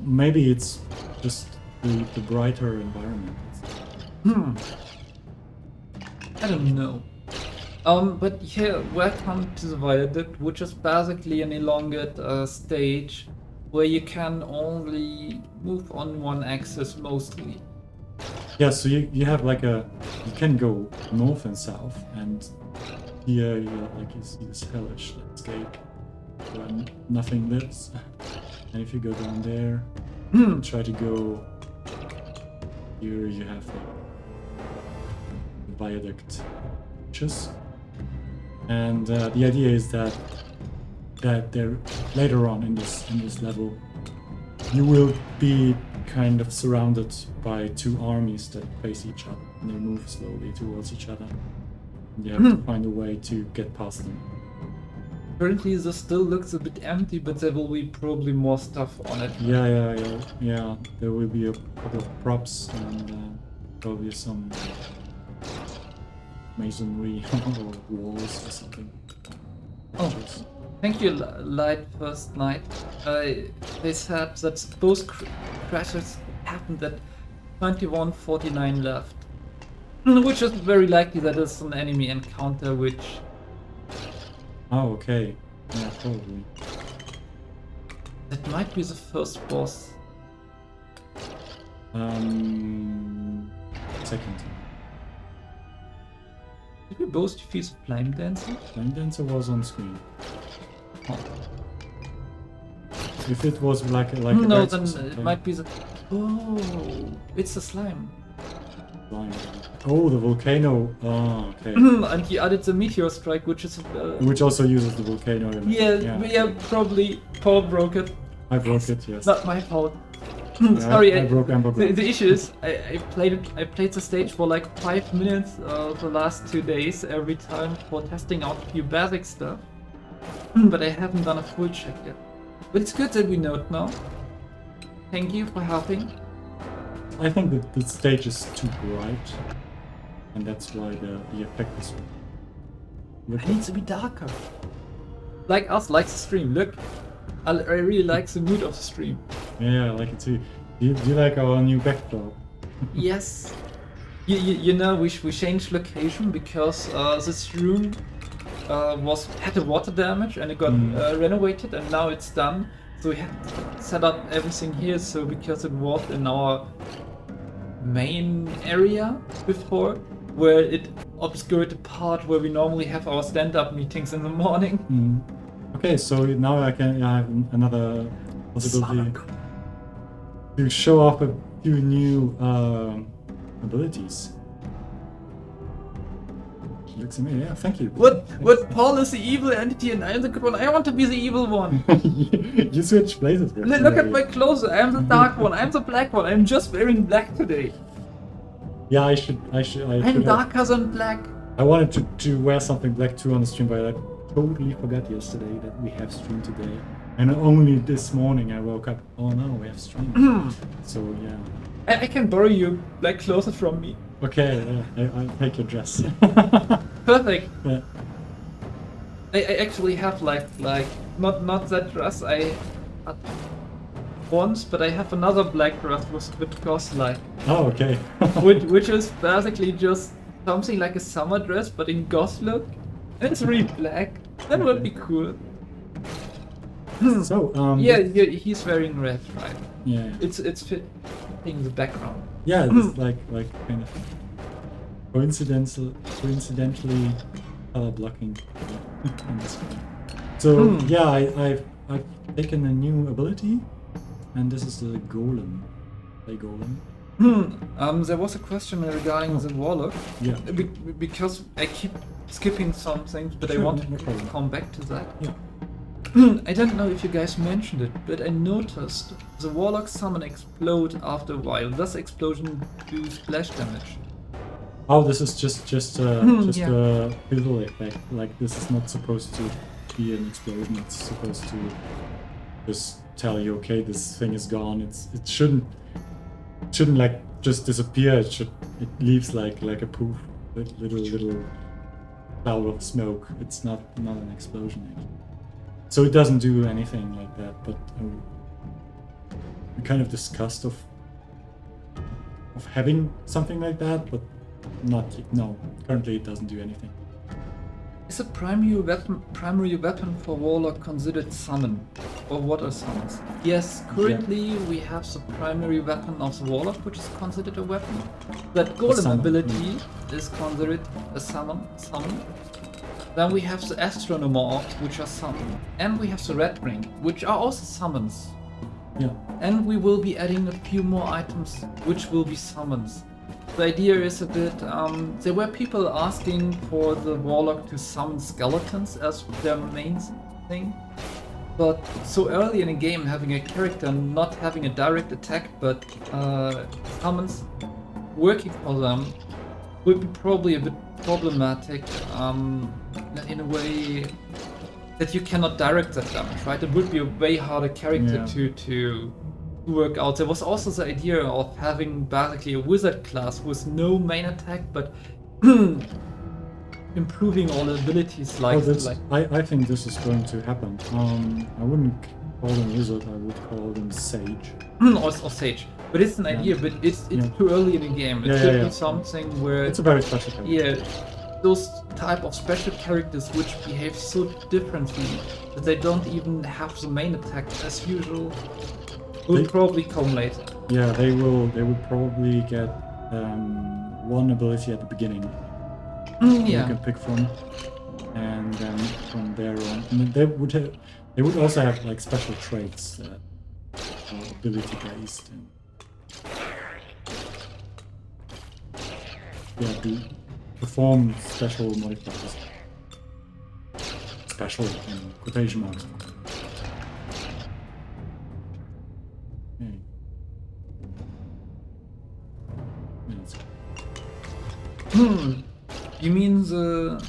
maybe it's just the brighter environment. I don't know. But yeah, welcome to the Viaduct, which is basically an elongated stage where you can only move on one axis mostly. Yeah, so you have like you can go north and south, and here you see this hellish landscape where nothing lives. And if you go down there, try to go here, you have the Viaduct arches. And the idea is that there later on in this level you will be kind of surrounded by 2 armies that face each other, and they move slowly towards each other. And you have to find a way to get past them. Currently this still looks a bit empty, but there will be probably more stuff on it. Yeah. There will be a couple of props and probably some masonry or walls or something. Oh, thank you, Light First Night. They said that both crashes happened that 2149 left. Which is very likely that it's an enemy encounter, which... Oh, okay. Yeah, probably. That might be the first boss. Second. Did we both defeat the Flame Dancer? Flame Dancer was on screen. Oh. If it was like a No, red then something. it might be the... Oh, it's the slime. Blind. Oh, the volcano. Oh, okay. And he added the meteor strike, which is... Which also uses the volcano. yeah, probably Paul broke it. I broke it, yes. Not my fault. Yeah, Sorry, I broke Amber. the issue is I played the stage for like 5 minutes the last 2 days every time for testing out a few basic stuff, but I haven't done a full check yet. But it's good that we know it now. Thank you for helping. I think that the stage is too bright, and that's why the effect is. It needs to be darker. Like us, like the stream. Look, I really like the mood of the stream. Yeah, I like it too. Do you like our new backdrop? Yes. You know, we changed location because this room had a water damage and it got renovated, and now it's done. So we had to set up everything here. So because it was in our main area before, where it obscured the part where we normally have our stand-up meetings in the morning. Okay, so now I have another possibility to show off a few new abilities. Looks amazing. Yeah, thank you. What? Paul is the evil entity and I'm the good one. I want to be the evil one. You switch places. Look at my clothes. I'm the dark one. I'm the black one. I'm just wearing black today. Yeah, I should. I'm darker than black. I wanted to wear something black too on the stream, but I totally forgot yesterday that we have stream today. And only this morning I woke up. Oh no, we have stream. So yeah. I can borrow you black clothes from me. Okay, I'll take your dress. Perfect. Yeah. I actually have like not that dress I had once, but I have another black dress with ghost light. Oh, okay. which is basically just something like a summer dress, but in ghost look. And it's really black. That would be cool. So yeah, he's wearing red, right? Yeah. It's fitting the background. Yeah, it's like kind of coincidentally color blocking on the screen. So yeah, I've taken a new ability, and this is the golem. Play golem. There was a question regarding the warlock. Yeah. Because I keep skipping some things, but Sure, I wanted no to problem. come back to that. Yeah. I don't know if you guys mentioned it, but I noticed the warlock summon explode after a while. Thus, explosion do splash damage. Oh, this is just yeah. a visual effect. Like, this is not supposed to be an explosion. It's supposed to just tell you, okay, this thing is gone. It shouldn't like just disappear. It leaves like a poof, little cloud of smoke. It's not an explosion actually. So it doesn't do anything like that. But we kind of discussed of having something like that, but not yet. No, currently it doesn't do anything. Is a primary weapon for warlock considered summon? Or what are summons? Yes, currently we have the primary weapon of the warlock, which is considered a weapon. That golem summon, ability is considered a summon. Then we have the astronomer orbs, which are summon. And we have the red ring, which are also summons. Yeah. And we will be adding a few more items, which will be summons. The idea is a bit, there were people asking for the warlock to summon skeletons as their main thing. But so early in a game, having a character not having a direct attack, but summons working for them would be probably a bit problematic in a way that you cannot direct that damage, right? It would be a way harder character to work out. There was also the idea of having basically a wizard class with no main attack, but improving all the abilities like. I think this is going to happen. I wouldn't call him wizard, I would call him sage. or sage. But it's an idea, but it's too early in the game. It should be something where... It's a very special character. Yeah, those type of special characters which behave so differently that they don't even have the main attack as usual will probably come later. Yeah, they will probably get one ability at the beginning. You can pick from, and then from there on, and they would also have like special traits that are ability based. And, do perform special modifiers. Special in quotation marks. Okay. Yeah, that's good. You mean the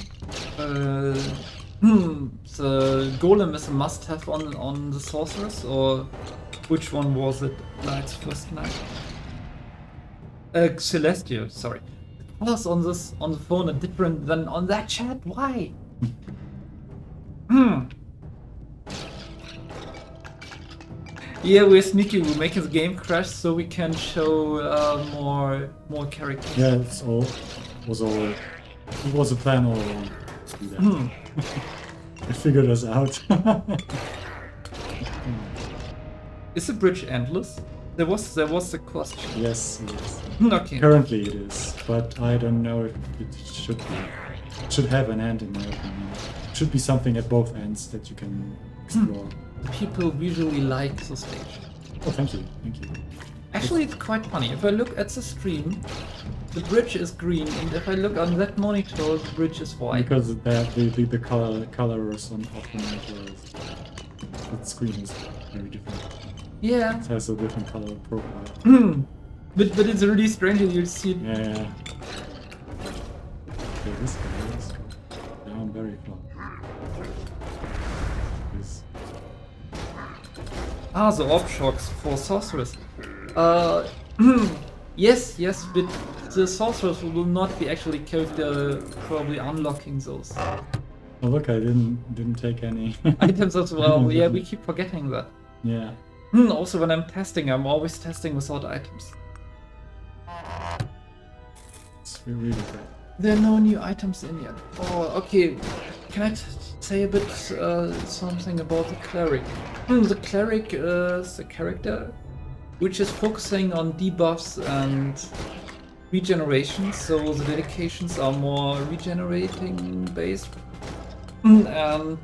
golem is a must-have on the sorceress, or which one was it? Light's first night. Celestial, sorry. The colors on the phone are different than on that chat. Why? Yeah, we're sneaky. We're making the game crash so we can show more characters. Yeah, it was a plan all along to do that. I figured us out. Is the bridge endless? There was a question. Yes, it is. Okay. Currently it is, but I don't know if it should be. It should have an end in my opinion. It should be something at both ends that you can explore. People usually like the stage. Oh, thank you. Actually, it's quite funny. If I look at the stream, the bridge is green, and if I look on that monitor, the bridge is white. Because the colors on of the monitor, the screen is very different. Yeah. It has a different color profile. But it's really strange that you see it. Yeah. Okay, this guy is down very far. The orb shocks for sorcerers. Yes, but the sorcerers will not be actually character probably unlocking those. Oh look, I didn't take any items as well. Yeah, we keep forgetting that. Yeah. Also, when I'm testing, I'm always testing without items. It's really bad. There are no new items in yet. Oh, okay. Can I say a bit something about the cleric? The cleric is a character which is focusing on debuffs and regeneration, so the dedications are more regenerating based. And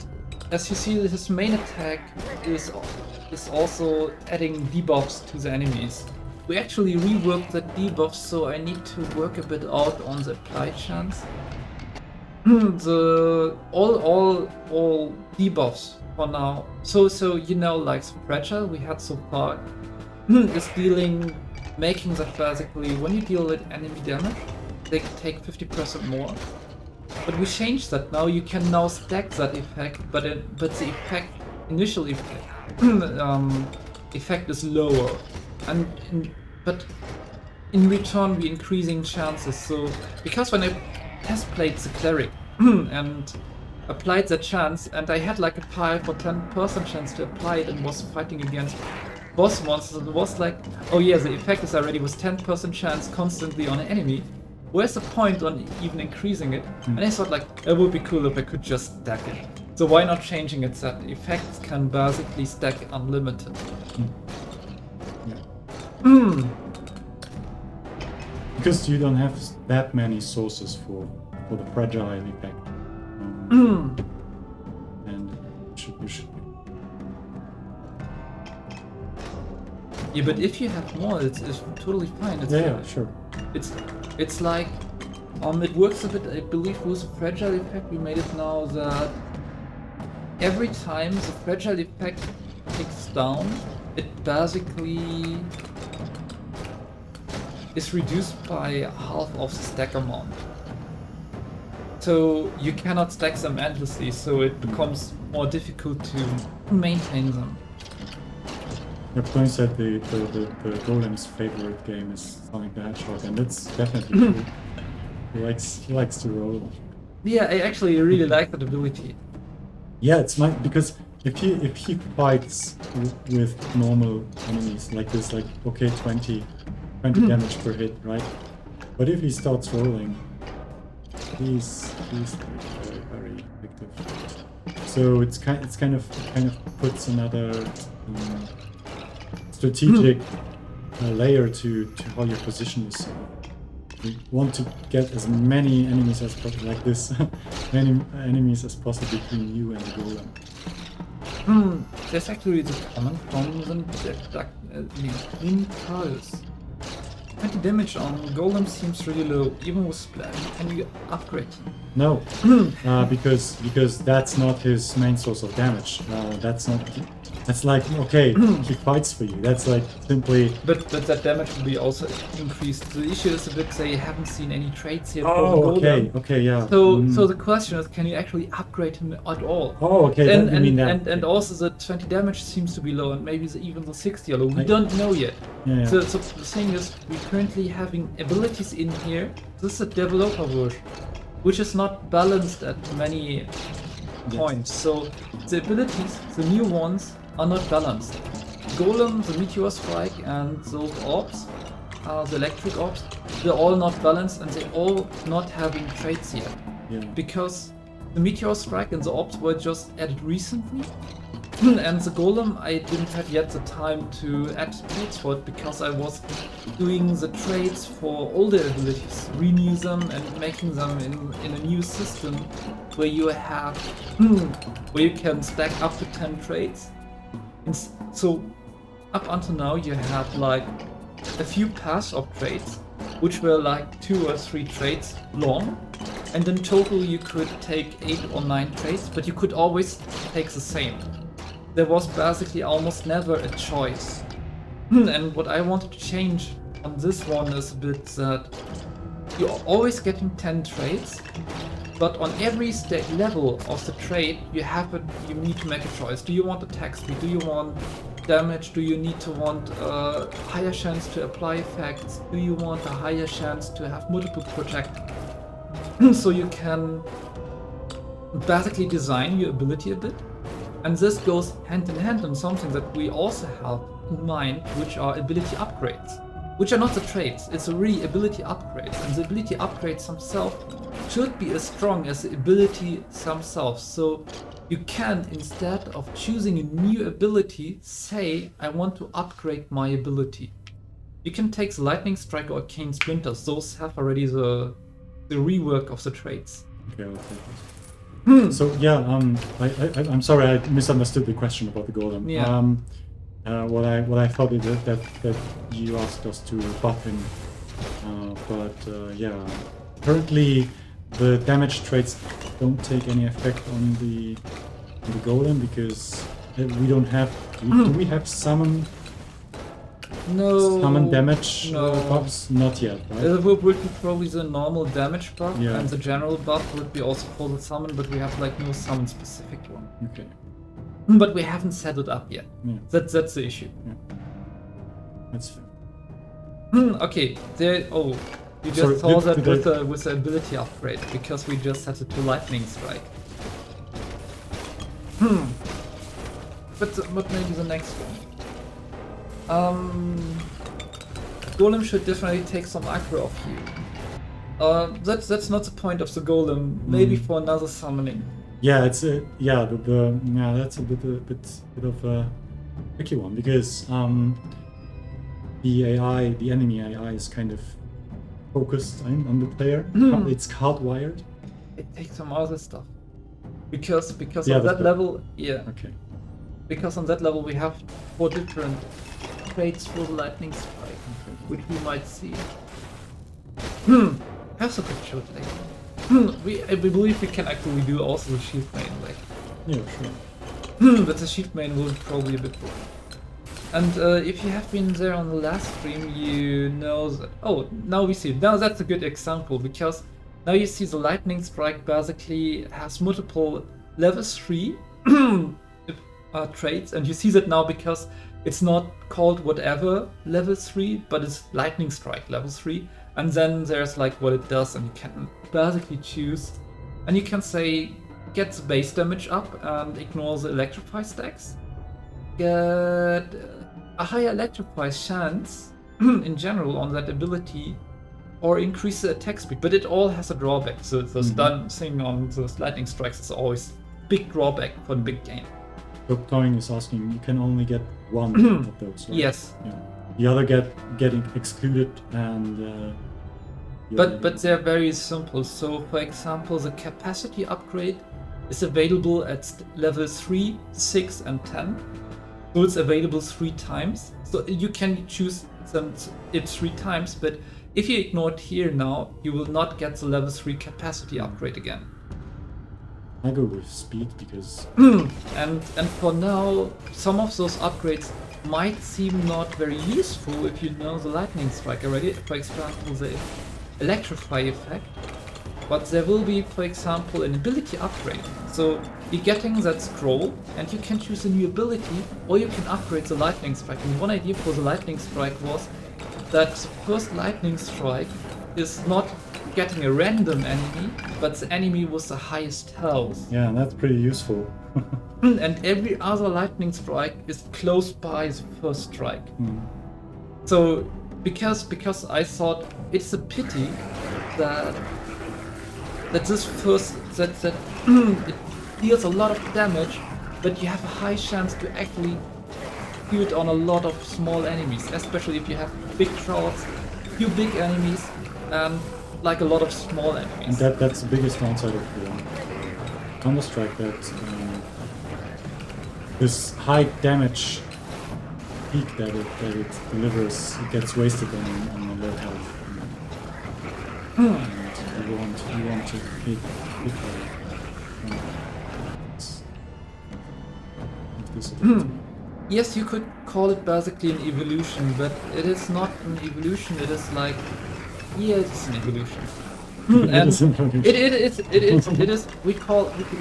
as you see, his main attack is also adding debuffs to the enemies. We actually reworked the debuffs, so I need to work a bit out on the applied chance. all debuffs for now. So like Fragile we had so far is making that basically when you deal with enemy damage, they take 50% more. But we changed that now. You can now stack that effect, but the initial effect is lower, but in return we're increasing chances. So because when I test played the cleric and applied that chance, and I had like a 5 or 10% chance to apply it and was fighting against boss monsters, it was like, oh yeah, the effect is already with 10% chance constantly on an enemy. Where's the point on even increasing it? And I thought like, it would be cool if I could just stack it. So why not changing it that effects can basically stack unlimited? Yeah. Because you don't have that many sources for the fragile effect. And you should. Yeah, but if you have more, it's totally fine. Yeah, sure. It's like, it works a bit, I believe, with the fragile effect. We made it now that every time the fragile effect ticks down, it basically is reduced by half of the stack amount. So you cannot stack them endlessly, so it becomes more difficult to maintain them. Your point said the Golem's favorite game is Sonic the Hedgehog, and that's definitely true. He likes to roll. Yeah, I actually really like that ability. Yeah, it's because if he fights with normal enemies like this, like okay, 20 damage per hit, right? But if he starts rolling, he's very, very effective. So it's kind of puts another strategic layer to how your position is. You want to get as many enemies as possible, like this, many enemies as possible between you and the golem. There's actually the comment from the impulse. 20 damage on golem seems really low, even with splash. Can you upgrade him? No, because that's not his main source of damage. That's like, okay, he fights for you. That's like simply. But that damage will be also increased. The issue is a bit they haven't seen any traits yet. Oh, okay, yeah. So the question is, can you actually upgrade him at all? Oh, okay. And also the 20 damage seems to be low, and maybe even the 60 are low. We don't know yet. Yeah. So the thing is, we're currently having abilities in here. This is a developer version, which is not balanced at many points. So the abilities, the new ones, are not balanced. Golem, the Meteor Strike, and those orbs, the electric orbs, they're all not balanced, and they're all not having traits yet. Yeah. Because the Meteor Strike and the orbs were just added recently, and the Golem, I didn't have yet the time to add traits for it because I was doing the traits for older abilities, renew them and making them in a new system where you have where you can stack up to 10 traits. So up until now you had like a few pairs of traits which were like 2 or 3 traits long, and in total you could take 8 or 9 traits, but you could always take the same. There was basically almost never a choice. And what I wanted to change on this one is a bit that you're always getting 10 traits, but on every level of the trait you need to make a choice. Do you want attack speed? Do you want damage? Do you need to want a higher chance to apply effects? Do you want a higher chance to have multiple protect? So you can basically design your ability a bit. And this goes hand in hand on something that we also have in mind, which are ability upgrades. Which are not the traits, it's really ability upgrades. And the ability upgrades themselves should be as strong as the ability themselves. So you can, instead of choosing a new ability, say, I want to upgrade my ability. You can take the Lightning Strike or Arcane Splinters, those have already the rework of the traits. Okay, I'll take this. So yeah, I'm sorry, I misunderstood the question about the golem. Yeah. What I thought is that you asked us to buff him, but yeah, currently the damage traits don't take any effect on the golem because we don't have. Do we have summon damage buffs? Not yet, right? It would be probably the normal damage buff, Yeah. and the general buff would be also for the summon, but we have like no summon specific one. Okay. But we haven't set it up yet. Yeah. That's the issue. Yeah. That's fair. Okay, you just Sorry, saw did that with the ability upgrade, because we just set it to Lightning Strike. But maybe the next one. Golem should definitely take some aggro off you. That's not the point of the golem. Maybe for another summoning. Yeah, it's that's a bit of a tricky one because the enemy AI is kind of focused on the player. It's hardwired. It takes some other stuff. Because Yeah, on that level, Okay. Because on that level we have 4 different traits for the Lightning Strike, which we might see. Have a good shot later. We believe we can actually do also the Shield Main, like. Yeah, sure. But the Shield Main will probably a bit more. And if you have been there on the last stream, you know that. Oh, now we see. Now that's a good example because now you see the Lightning Strike basically has multiple level 3 traits, and you see that now because it's not called whatever level 3, but it's Lightning Strike level 3, and then there's like what it does, and you can basically choose, and you can say gets base damage up and ignores the electrify stacks. Get a higher electrify chance in general on that ability, or increase the attack speed, but it all has a drawback. So the stun thing on those lightning strikes is always big drawback for the big game. Toying is asking, you can only get one of those, right? Yes. Yeah. The other getting excluded, and but they're very simple. So for example, the capacity upgrade is available at level 3, 6 and 10. So it's available 3 times. So you can choose it 3 times, but if you ignore it here now, you will not get the level 3 capacity upgrade again. I go with speed because and for now, some of those upgrades might seem not very useful if you know the lightning strike already. For example, the electrify effect. But there will be, for example, an ability upgrade. So you're getting that scroll and you can choose a new ability, or you can upgrade the lightning strike. And one idea for the lightning strike was that the first lightning strike is not getting a random enemy, but the enemy with the highest health. yeah, that's pretty useful. And every other lightning strike is close by the first strike. So because I thought it's a pity that this first that it deals a lot of damage, but you have a high chance to actually do it on a lot of small enemies, especially if you have big crowds, few big enemies, and like a lot of small enemies. And that's the biggest downside of Counter-Strike, that this high damage peak that it delivers, it gets wasted on a low health. And you want to hit Yes, you could call it basically an evolution, but it is not an evolution. It is like, yeah, it's an evolution. And it is.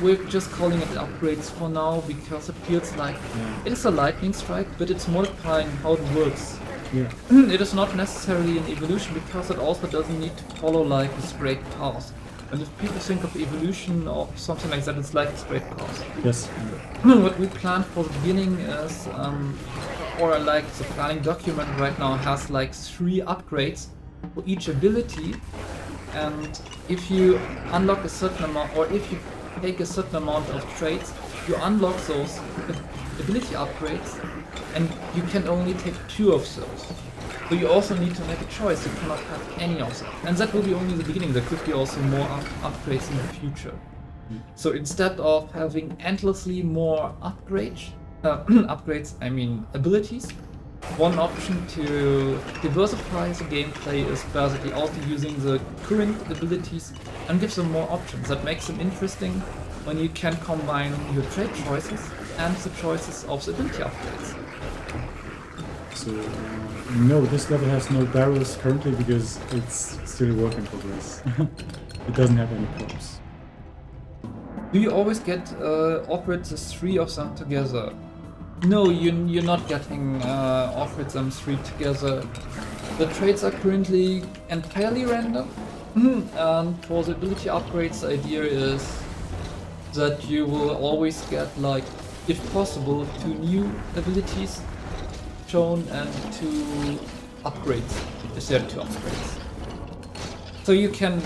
We're just calling it upgrades for now because it feels like it is a lightning strike, but it's modifying how it works. Yeah. It is not necessarily an evolution because it also doesn't need to follow like a straight path. And if people think of evolution or something like that, it's like a straight path. Yes. What we planned for the beginning is, or like the planning document right now has like 3 upgrades for each ability. And if you unlock a certain amount, or if you take a certain amount of traits, you unlock those ability upgrades, and you can only take 2 of those. So you also need to make a choice. You cannot have any of them, and that will be only the beginning. There could be also more upgrades in the future. So instead of having endlessly more upgrades, I mean abilities, one option to diversify the gameplay is basically also using the current abilities and give them more options. That makes them interesting when you can combine your trait choices and the choices of the ability upgrades. So, no, this level has no barrels currently because it's still a work in progress. It doesn't have any props. Do you always get offered the 3 of them together? No, you're not getting offered them 3 together. The traits are currently entirely random. And for the ability upgrades, the idea is that you will always get, like, if possible, 2 new abilities shown and 2 upgrades, if there are 2 upgrades. So you can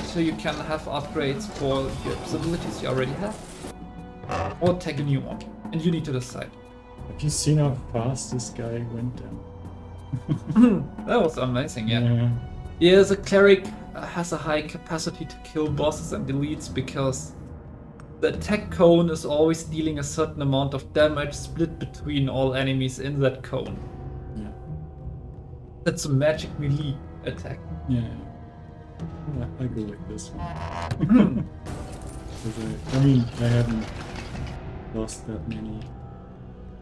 have upgrades for the abilities you already have, or take a new one, and you need to decide. Have you seen how fast this guy went down? That was amazing, yeah. Yeah, the cleric has a high capacity to kill bosses and elites because the attack cone is always dealing a certain amount of damage split between all enemies in that cone. Yeah. That's a magic melee attack. Yeah. I go with this one. I mean, I haven't lost that many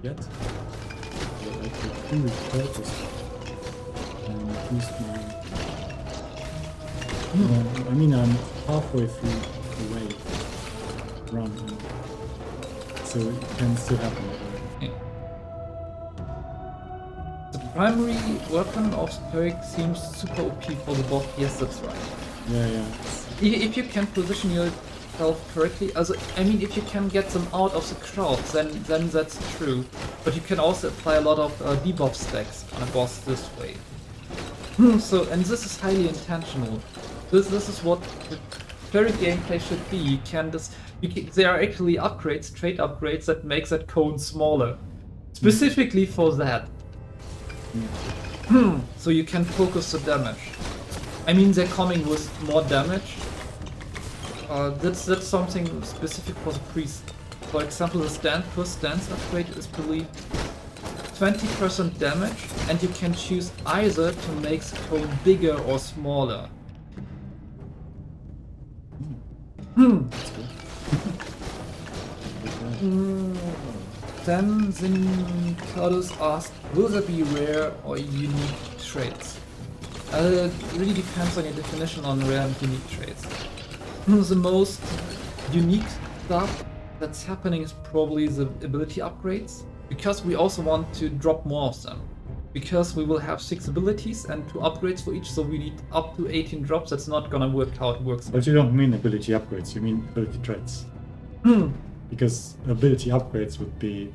yet. But I could do it purpose and boost my... I mean, I'm halfway through the way run, so it can still happen. Yeah. The primary weapon of Cleric seems super OP for the boss. Yes, that's right. Yeah. If you can position yourself yourself correctly. I mean, if you can get them out of the crowd, then that's true. But you can also apply a lot of debuff stacks on a boss this way. So, and this is highly intentional. This is what the very gameplay should be. There are actually upgrades, trait upgrades that make that cone smaller, specifically for that. So you can focus the damage. I mean, they're coming with more damage. That's something specific for the priest. For example, the first stance upgrade is believed 20% damage, and you can choose either to make the cone bigger or smaller. That's good. Then Zincardos asked, will there be rare or unique traits? It really depends on your definition on rare and unique traits. The most unique stuff that's happening is probably the ability upgrades, because we also want to drop more of them. Because we will have 6 abilities and 2 upgrades for each, so we need up to 18 drops. That's not gonna work how it works. But you don't mean ability upgrades, you mean ability traits. Because ability upgrades would be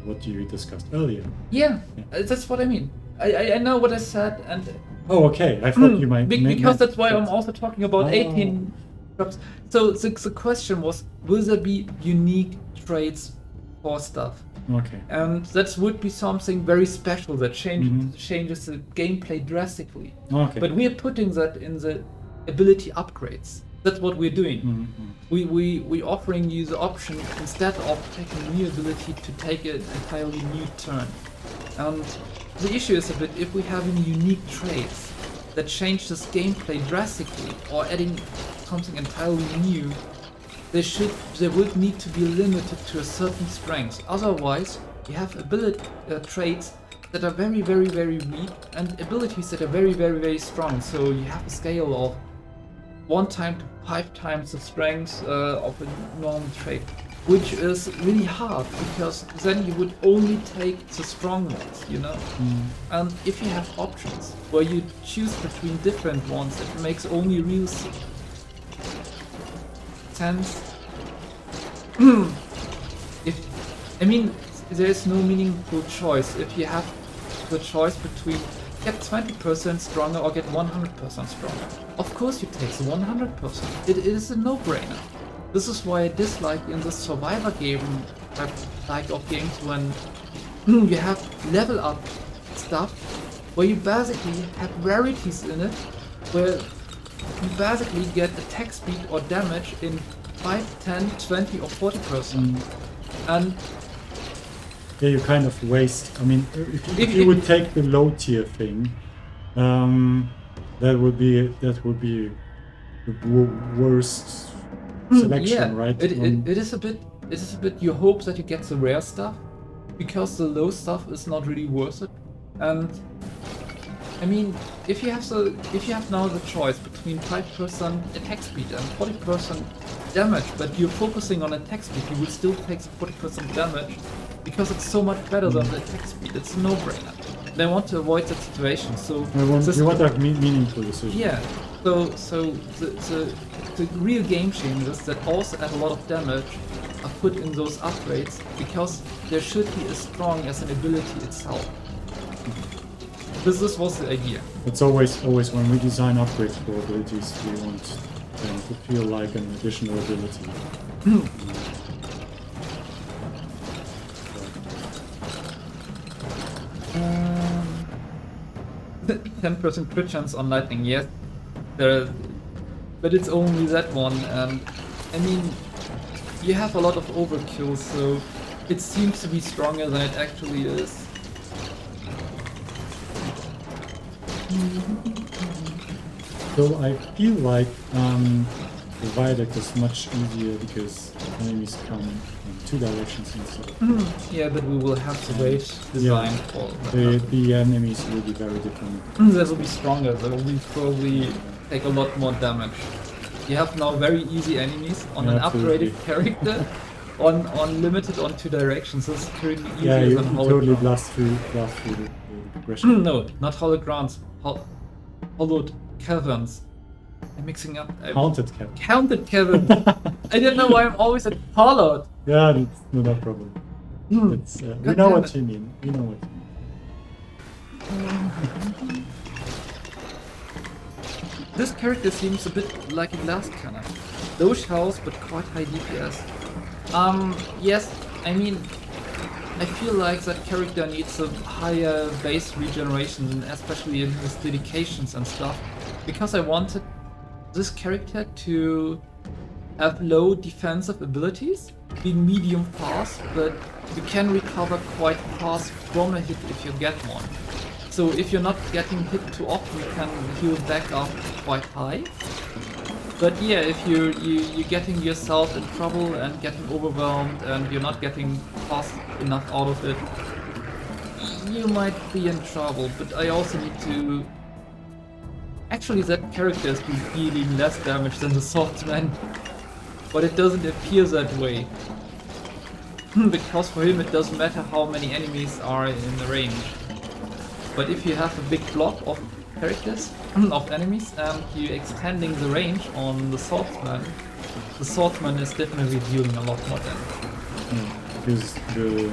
what you discussed earlier. Yeah, that's what I mean. I know what I said, and oh, okay. I thought you might because that's why I'm also talking about 18 drops. So the question was, will there be unique traits for stuff? Okay. And that would be something very special that changes the gameplay drastically. Okay. But we are putting that in the ability upgrades. That's what we're doing. We offering you the option, instead of taking a new ability, to take an entirely new turn. And the issue is a bit, if we have any unique traits that change this gameplay drastically, or adding something entirely new, they would need to be limited to a certain strength. Otherwise, you have traits that are very, very, very weak, and abilities that are very, very, very strong. So you have a scale of 1 time to 5 times the strength of a normal trait, which is really hard, because then you would only take the strong ones, you know? And if you have options where you choose between different ones, it makes only real sense. There is no meaningful choice. If you have the choice between get 20% stronger or get 100% stronger, of course you take the 100%. It is a no-brainer. This is why I dislike in the survivor game type of games when you have level up stuff where you basically have rarities in it, where you basically get attack speed or damage in 5, 10, 20 or 40%. And yeah, you kind of waste. I mean, if you would take the low tier thing, that would be the worst selection, right? It is a bit. You hope that you get the rare stuff, because the low stuff is not really worth it. And I mean, if you have now the choice between 5% attack speed and 40% damage, but you're focusing on attack speed, you will still take the 40% damage, because it's so much better than the attack speed. It's a no-brainer. They want to avoid that situation. So you want a meaningful decision. Yeah. So the real game changes that also add a lot of damage are put in those upgrades, because there should be as strong as an ability itself. This was the idea. It's always when we design upgrades for abilities, we want them to feel like an additional ability. 10% crit chance on lightning, yes. But it's only that one, and I mean, you have a lot of overkill, so it seems to be stronger than it actually is. So I feel like the viaduct is much easier because enemies come in 2 directions instead of... Yeah, but we will have to wait design for the enemies will be very different. They will be stronger, they will probably take a lot more damage. You have now very easy enemies on an upgraded character, on limited on 2 directions. This is currently easier you than Hollow totally Ground. blast through the progression. No, not Hollow Grounds. Hollowed Caverns. I'm mixing up. Haunted Kevin. Counted Kevin. I don't know why I'm always at Fallout. Yeah, it's no problem. It's, we God know damn what it. you mean. We know what you mean. This character seems a bit like a glass cannon. Low shells, but quite high DPS. Yes, I mean, I feel like that character needs a higher base regeneration, especially in his dedications and stuff, because I wanted this character to have low defensive abilities, be medium fast, but you can recover quite fast from a hit if you get one. So if you're not getting hit too often, you can heal back up quite high. But yeah, if you're getting yourself in trouble and getting overwhelmed and you're not getting fast enough out of it, you might be in trouble. But I also need to... Actually, that character is dealing less damage than the swordsman, but it doesn't appear that way. Because for him it doesn't matter how many enemies are in the range. But if you have a big block of characters, of enemies, and you're extending the range on the swordsman is definitely dealing a lot more damage. Because the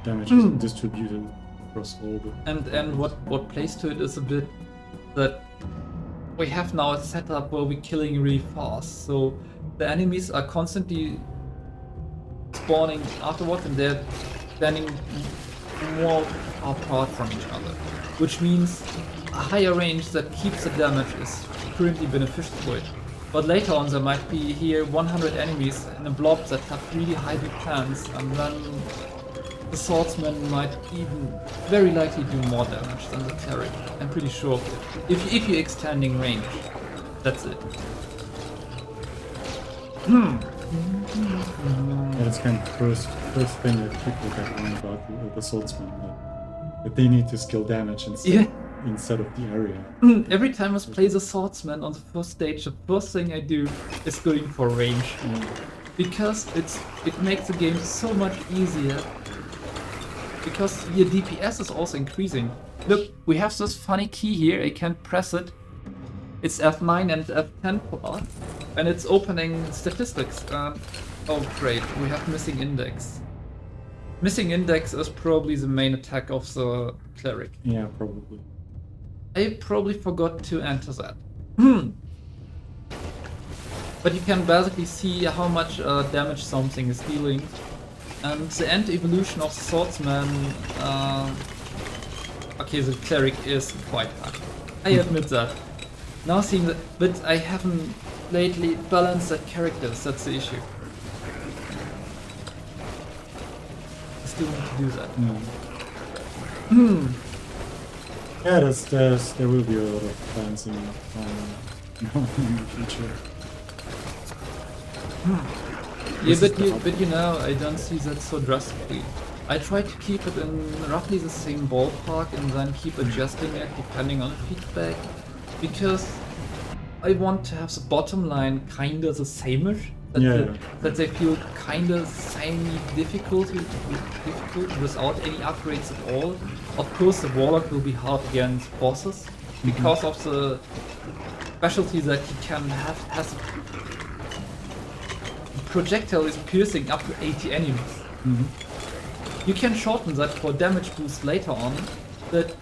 damage is distributed across all the... And what plays to it is a bit that we have now a setup where we're killing really fast. So the enemies are constantly spawning afterwards and they're standing more apart from each other. Which means a higher range that keeps the damage is currently beneficial for it. But later on there might be here 100 enemies in a blob that have really high defense, and then the swordsman might even very likely do more damage than the cleric. I'm pretty sure of it. If you're extending range, that's it. Yeah, that's kind of the first thing that people get wrong about the swordsman. That they need to skill damage instead of the area. Every time I play the swordsman on the first stage, the first thing I do is going for range. Because it makes the game so much easier. Because your DPS is also increasing. Look, we have this funny key here, I can press it. It's F9 and F10 part, and it's opening statistics. Oh great, we have missing index. Missing index is probably the main attack of the cleric. Yeah, probably. I probably forgot to enter that. But you can basically see how much damage something is dealing. And the end evolution of the swordsman... okay, the cleric is quite hard. I admit that. Now seeing that, but I haven't lately balanced the characters, that's the issue. I still need to do that. Yeah, there will be a lot of balancing in the future. Yeah, but you know, I don't see that so drastically. I try to keep it in roughly the same ballpark and then keep adjusting it depending on feedback, because I want to have the bottom line kinda the same-ish, that they feel kinda samey difficult without any upgrades at all. Of course the Warlock will be hard against bosses, because of the specialty that he can has projectile is piercing up to 80 enemies. You can shorten that for damage boost later on, but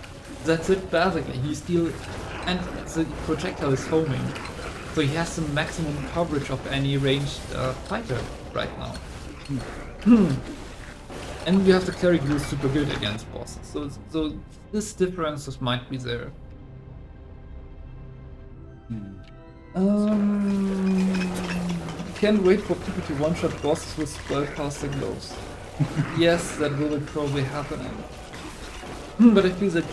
that's it basically. He's still, and the projectile is homing, so he has the maximum coverage of any ranged fighter right now. And we have the cleric who is super good against bosses, so this differences might be there. Can't wait for people to one-shot bosses with spellcaster gloves. Yes, that will probably happen. But I feel that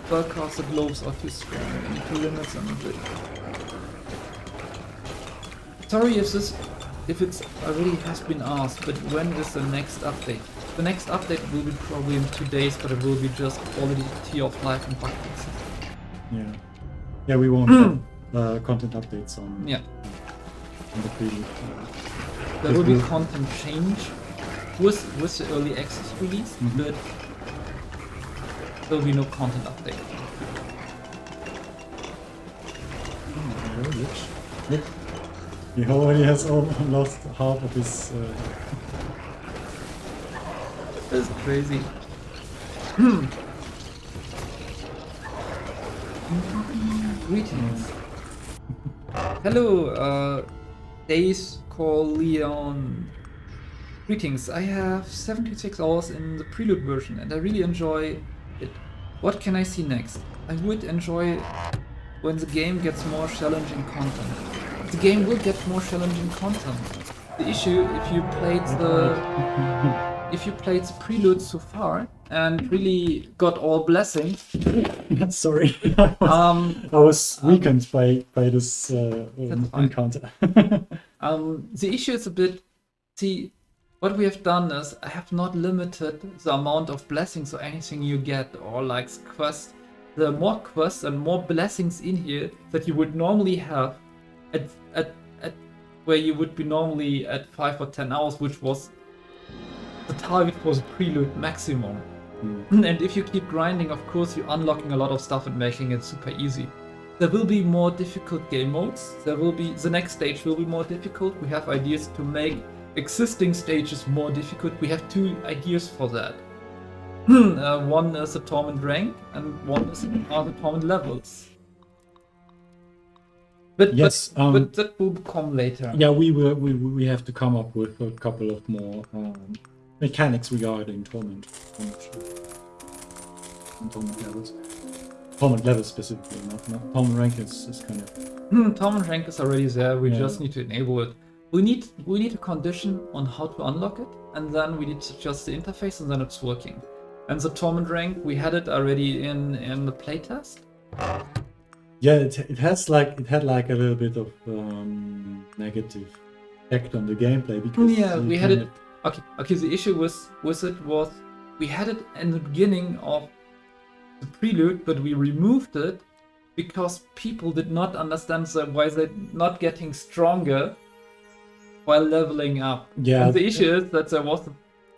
spellcaster gloves are too strong and to limit them a bit. Sorry if it's already has been asked, but when is the next update? The next update will be probably in 2 days, but it will be just quality of life and bug fixes. Yeah, we won't have content updates on the preview. There will be content change with the early access release, but there will be no content update. Look, he already has lost half of his. That's crazy. Greetings. Hello, Days Call Leon. Greetings. I have 76 hours in the prelude version and I really enjoy it. What can I see next? I would enjoy when the game gets more challenging content. The game will get more challenging content. The issue, if you played the prelude so far and really got all blessings. Sorry, I was weakened by this encounter. The issue is a bit. See, what we have done is I have not limited the amount of blessings or anything you get or like quests. There are more quests and more blessings in here that you would normally have at where you would be normally at 5 or 10 hours, which was the target for the prelude maximum. And if you keep grinding, of course, you're unlocking a lot of stuff and making it super easy. There will be more difficult game modes. The next stage will be more difficult. We have ideas to make existing stages more difficult. We have 2 ideas for that. One is the Torment rank, and one is the Torment levels. But that will come later. Yeah, we have to come up with a couple of more mechanics regarding Torment. Torment levels. Torment levels specifically, not Torment rank is kind of. Torment rank is already there. We just need to enable it. We need a condition on how to unlock it, and then we need to adjust the interface, and then it's working. And the Torment rank, we had it already in the playtest. Yeah, it had like a little bit of negative effect on the gameplay because we had it. Okay. The issue was we had it in the beginning of the prelude, but we removed it because people did not understand why they're not getting stronger while leveling up. Yeah. And the issue is that there was a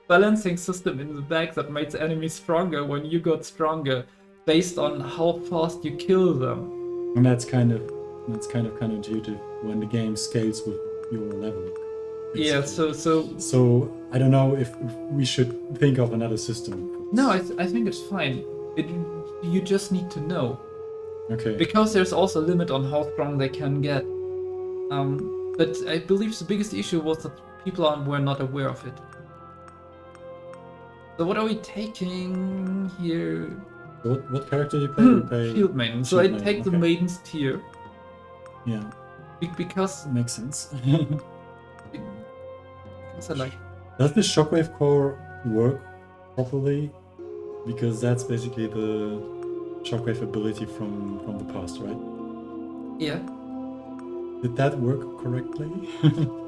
balancing system in the back that made the enemy stronger when you got stronger, based on how fast you kill them. And that's kind of counterintuitive when the game scales with your level. Yeah, so I don't know if we should think of another system. No, I think it's fine. You just need to know. Okay. Because there's also a limit on how strong they can get. But I believe the biggest issue was that people were not aware of it. So what are we taking here? What character do you play? Field Maiden. So I take the Maiden's tier. Yeah. Because makes sense. because I like. Does the Shockwave core work properly? Because that's basically the Shockwave ability from the past, right? Yeah. Did that work correctly?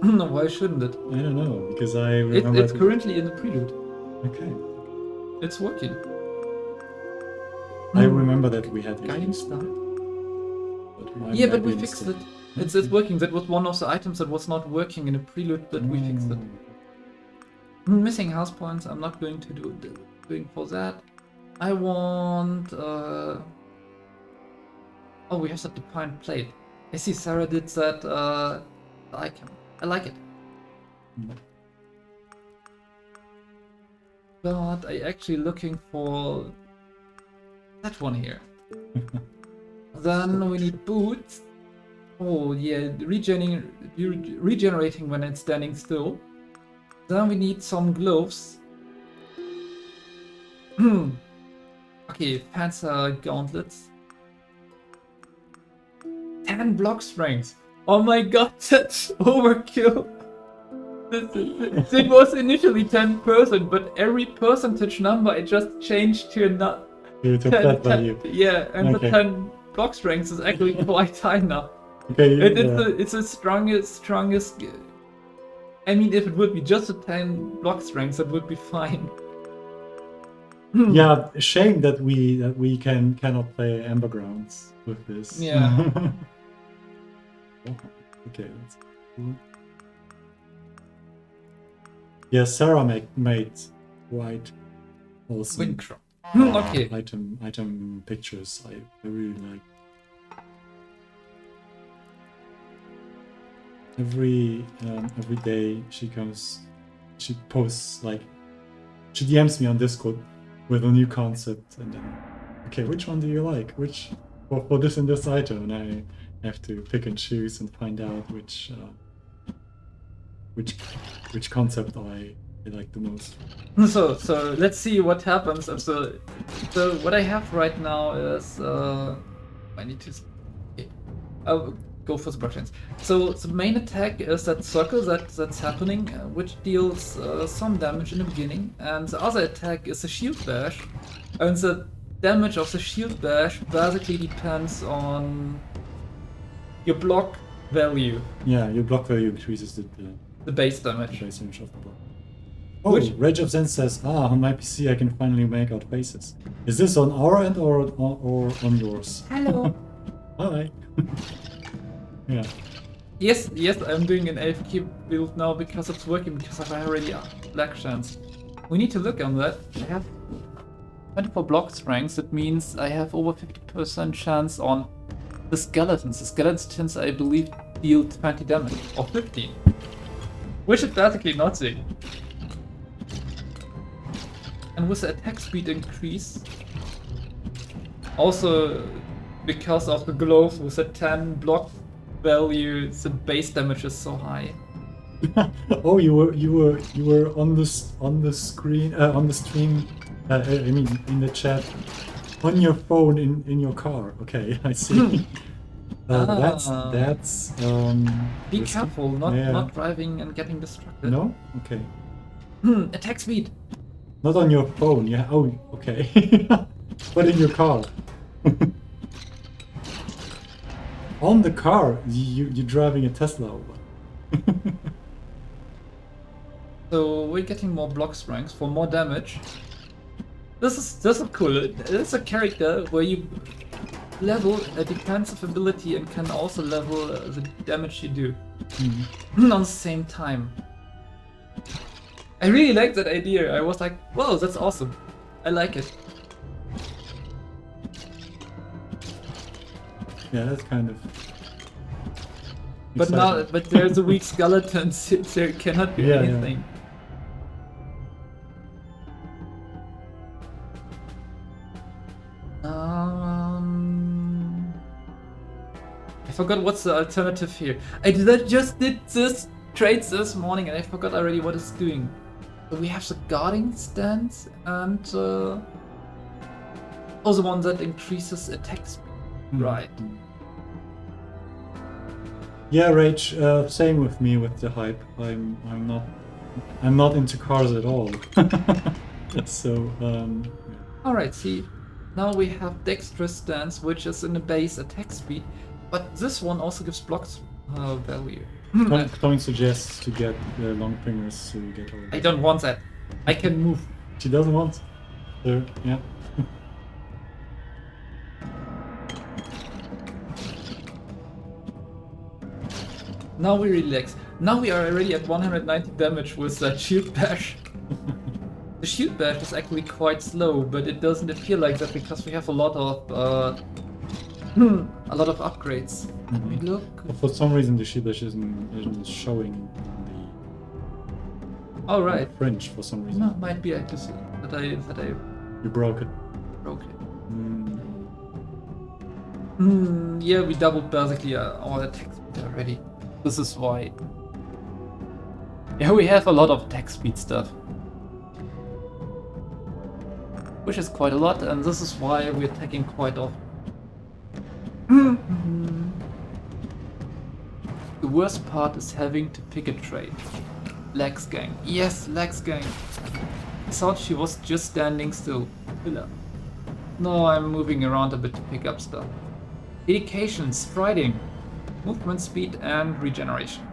No, why shouldn't it? I don't know, because I remember... It's currently in the prelude. Okay. It's working. I remember that we had guiding star. Yeah, but we fixed it. It's working. That was one of the items that was not working in a prelude, but we fixed it. Missing house points. I'm not going to doing for that. I want. Oh, we have that defined plate. I see Sarah did that icon. I like it. But I actually looking for that one here. Then we need boots. Oh yeah, regenerating when it's standing still. Then we need some gloves. Okay, Panzer gauntlets. 10 block strength. Oh my god, that's overkill. It was initially 10%, but every percentage number I just changed to a flat value. Yeah, and the 10 block strength is actually quite high now. Okay, it's the strongest. I mean, if it would be just a 10 block strength, that would be fine. Yeah, shame that we cannot play Amber Grounds with this. Yeah. Okay, that's cool. Yeah, Sarah made quite awesome okay. item pictures. I really like. every day she posts like she DMs me on Discord with a new concept, and then okay, which one do you like? Which for this and this item, and I have to pick and choose and find out which concept I like the most. So let's see what happens. So what I have right now is I need to. Okay. I'll go for the chains. So the main attack is that circle that's happening, which deals some damage in the beginning, and the other attack is the shield bash, and the damage of the shield bash basically depends on your block value. Yeah, your block value increases the base damage. Base damage of the block. Oh, Rage of Zen says, on my PC I can finally make out faces. Is this on our end or on yours? Hello. Hi. Yeah. Yes, I'm doing an AFK build now because it's working, because I already black chance. We need to look on that. I have 24 block strengths, that means I have over 50% chance on the skeletons. The skeletons, I believe, deal 20 damage, or 15. Which is basically nothing. And with the attack speed increase, also because of the gloves with a 10 block value, the base damage is so high. Oh, you were on the screen on the stream. I mean, in the chat, on your phone in your car. Okay, I see. That's Be risky. careful, not driving and getting distracted. No? Okay. Attack speed. Not on your phone. Yeah. Oh, okay. But in your car. On the car, you're driving a Tesla over. So we're getting more block strengths for more damage. This is cool. It's a character where you level a defensive ability and can also level the damage you do on the same time. I really like that idea. I was like, whoa, that's awesome. I like it. Yeah, that's kind of. But exciting. but there's a weak skeleton, so there cannot be anything. I forgot what's the alternative here. I just did this trades this morning and I forgot already what it's doing. So we have the guarding stance and the one that increases attack speed. Right. Yeah, Rage. Same with me with the hype. I'm not into cars at all. So. All right. See, now we have dexterous stance, which is in the base attack speed, but this one also gives blocks value. Tony suggests to get the long fingers to get over. I don't want that. I can move. She doesn't want. So yeah. Now we relax. Now we are already at 190 damage with that shield bash. The shield bash is actually quite slow, but it doesn't appear like that because we have a lot of upgrades. Let me look. For some reason, the shield bash isn't showing in the. All right. Fringe for some reason. No, might be I just that I You broke it. broke it. Yeah, we doubled basically our attack speed already. This is why. Yeah, we have a lot of attack speed stuff. Which is quite a lot, and this is why we're attacking quite often. The worst part is having to pick a trade. Legs gang. Yes, legs gang. I thought she was just standing still. Pillar. No, I'm moving around a bit to pick up stuff. Dedication, striding, movement speed, and regeneration.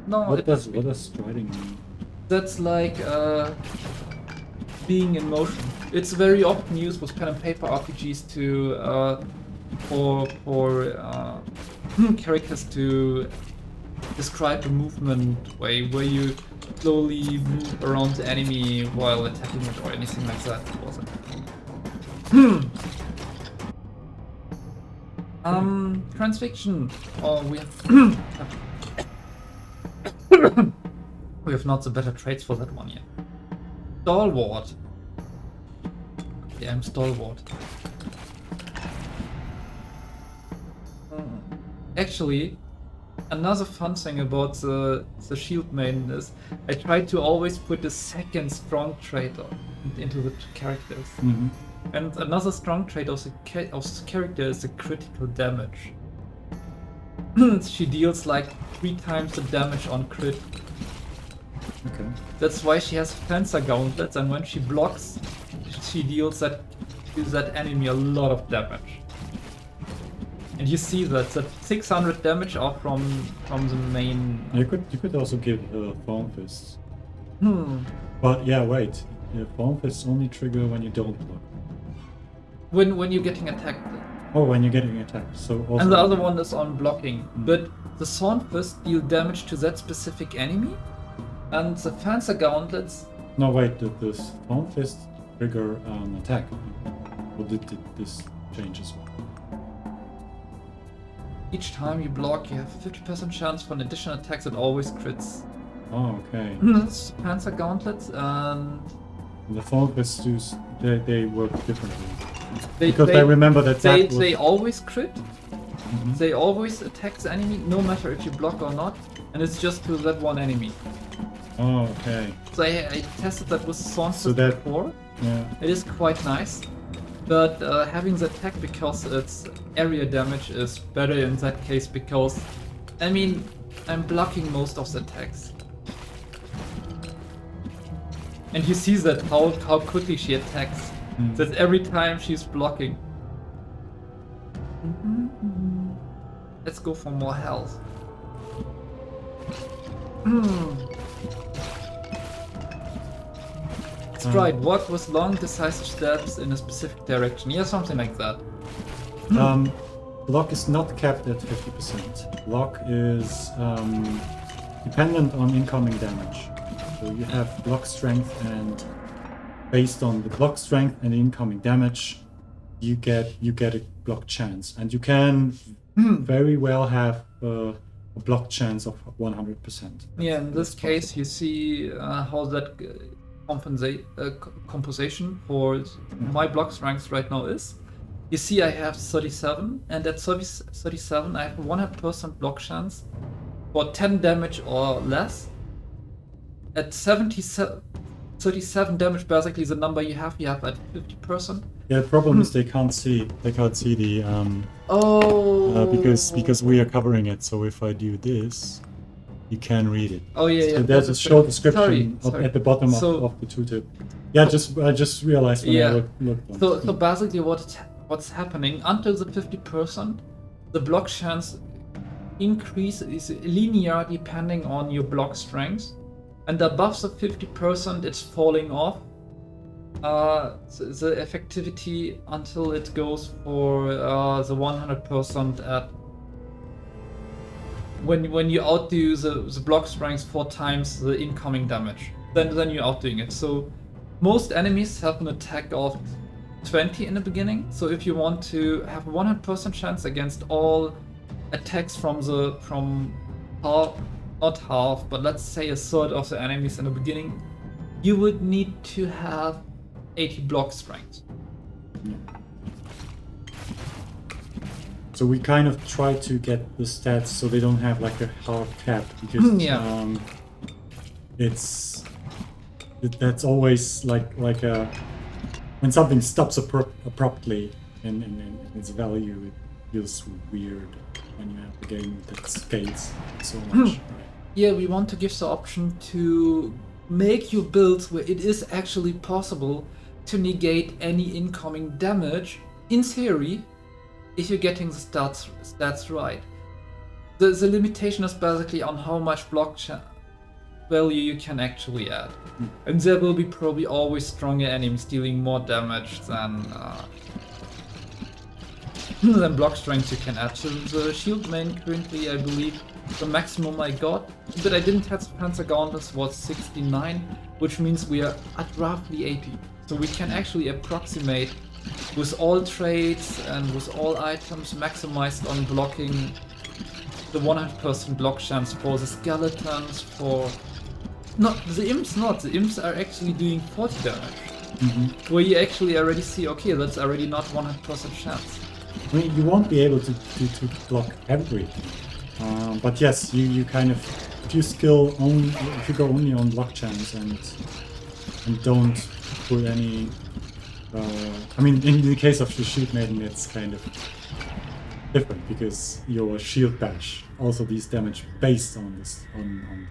No, what does striding mean? That's like being in motion. It's very often used with pen and paper RPGs to for characters to describe a movement way where you slowly move around the enemy while attacking it or anything like that. Was it? Transfixion. Oh, we have. We have not the better traits for that one yet. Stalwart. Yeah, I'm stalwart. Actually, another fun thing about the shield maiden is I try to always put the second strong trait into the characters. Mm-hmm. And another strong trait of the character is the critical damage. She deals like 3 times the damage on crit. Okay. That's why she has Fencer Gauntlets, and when she blocks, she deals that enemy a lot of damage. And you see that 600 damage are from the main. You could also give her Thorn Fists. But yeah, wait. The Thorn Fists only trigger when you don't block. When you're getting attacked. Oh, when you're getting attacked. So also and the other one is on blocking. But the Thorn Fists deal damage to that specific enemy, and the Fencer Gauntlets. No, wait. Did this Thorn Fist trigger an attack, or did this change as well? Each time you block, you have a 50% chance for an additional attack that always crits. Oh, okay. Panzer Gauntlets and the Thorn Fists they work differently. They remember that they always crit. Mm-hmm. They always attack the enemy, no matter if you block or not, and it's just to that one enemy. Oh, okay. So I tested that with Thorn Fist before. Yeah. It is quite nice. But having the attack because its area damage is better in that case because, I mean, I'm blocking most of the attacks. And you see that how quickly she attacks. That every time she's blocking. Let's go for more health. Stride, walk with long, decisive steps in a specific direction. Yeah, something like that. Block is not capped at 50%. Block is dependent on incoming damage. So you have block strength, and based on the block strength and the incoming damage, you get a block chance, and you can very well have a block chance of 100%. Yeah, in this case, you see how that compensation for my block strength right now is. You see I have 37, and at 37 I have 100% block chance for 10 damage or less. At 37 damage, basically the number you have at 50%. Yeah, the problem is they can't see the because we are covering it. So if I do this, you can read it. Oh yeah. So there's a short description sorry. at the bottom of the tooltip. Yeah, I just realized when I looked. So basically what's happening until the 50%, the block chance increase is linear depending on your block strength, and above the 50% it's falling off. The effectivity until it goes for the 100% at when you outdo the block strength 4 times the incoming damage, then you're outdoing it. So most enemies have an attack of 20 in the beginning. So if you want to have a 100% chance against all attacks from half, not half, but let's say a third of the enemies in the beginning, you would need to have 80 block strength. Yeah. So we kind of try to get the stats so they don't have like a hard cap, because that's always like a when something stops abruptly in its value, it feels weird when you have a game that scales so much. Yeah, we want to give the option to make your builds where it is actually possible to negate any incoming damage, in theory, if you're getting the stats right. The limitation is basically on how much block value you can actually add. And there will be probably always stronger enemies dealing more damage than block strength you can add. So the shield main currently, I believe, the maximum I got, but I didn't have the Panzer Gauntlets, was 69, which means we are at roughly 80. So we can actually approximate with all traits and with all items maximized on blocking the 100% block chance for the skeletons, for... Not the imps, the imps are actually doing 40 damage. Where you actually already see, okay, that's already not 100% chance. I mean, you won't be able to block everything. But yes, you kind of, if you go only on block chance and don't put any, I mean, in the case of the shield maiden, it's kind of different because your shield bash also deals damage based on this on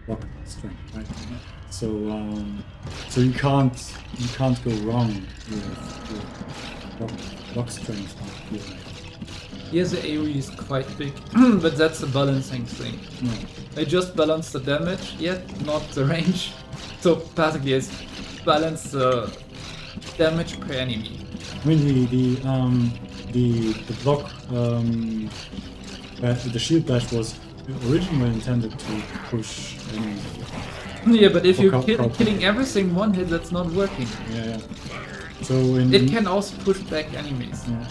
block strength, right? So you can't go wrong with block strength on shield maiden. Here the AoE is quite big, but that's a balancing thing. I just balance the damage, yet not the range. So basically it's balance the damage per enemy. I mean the block the shield dash was originally intended to push enemies. Yeah, but if you're killing everything one hit, that's not working. Yeah. So it can also push back enemies. Yeah,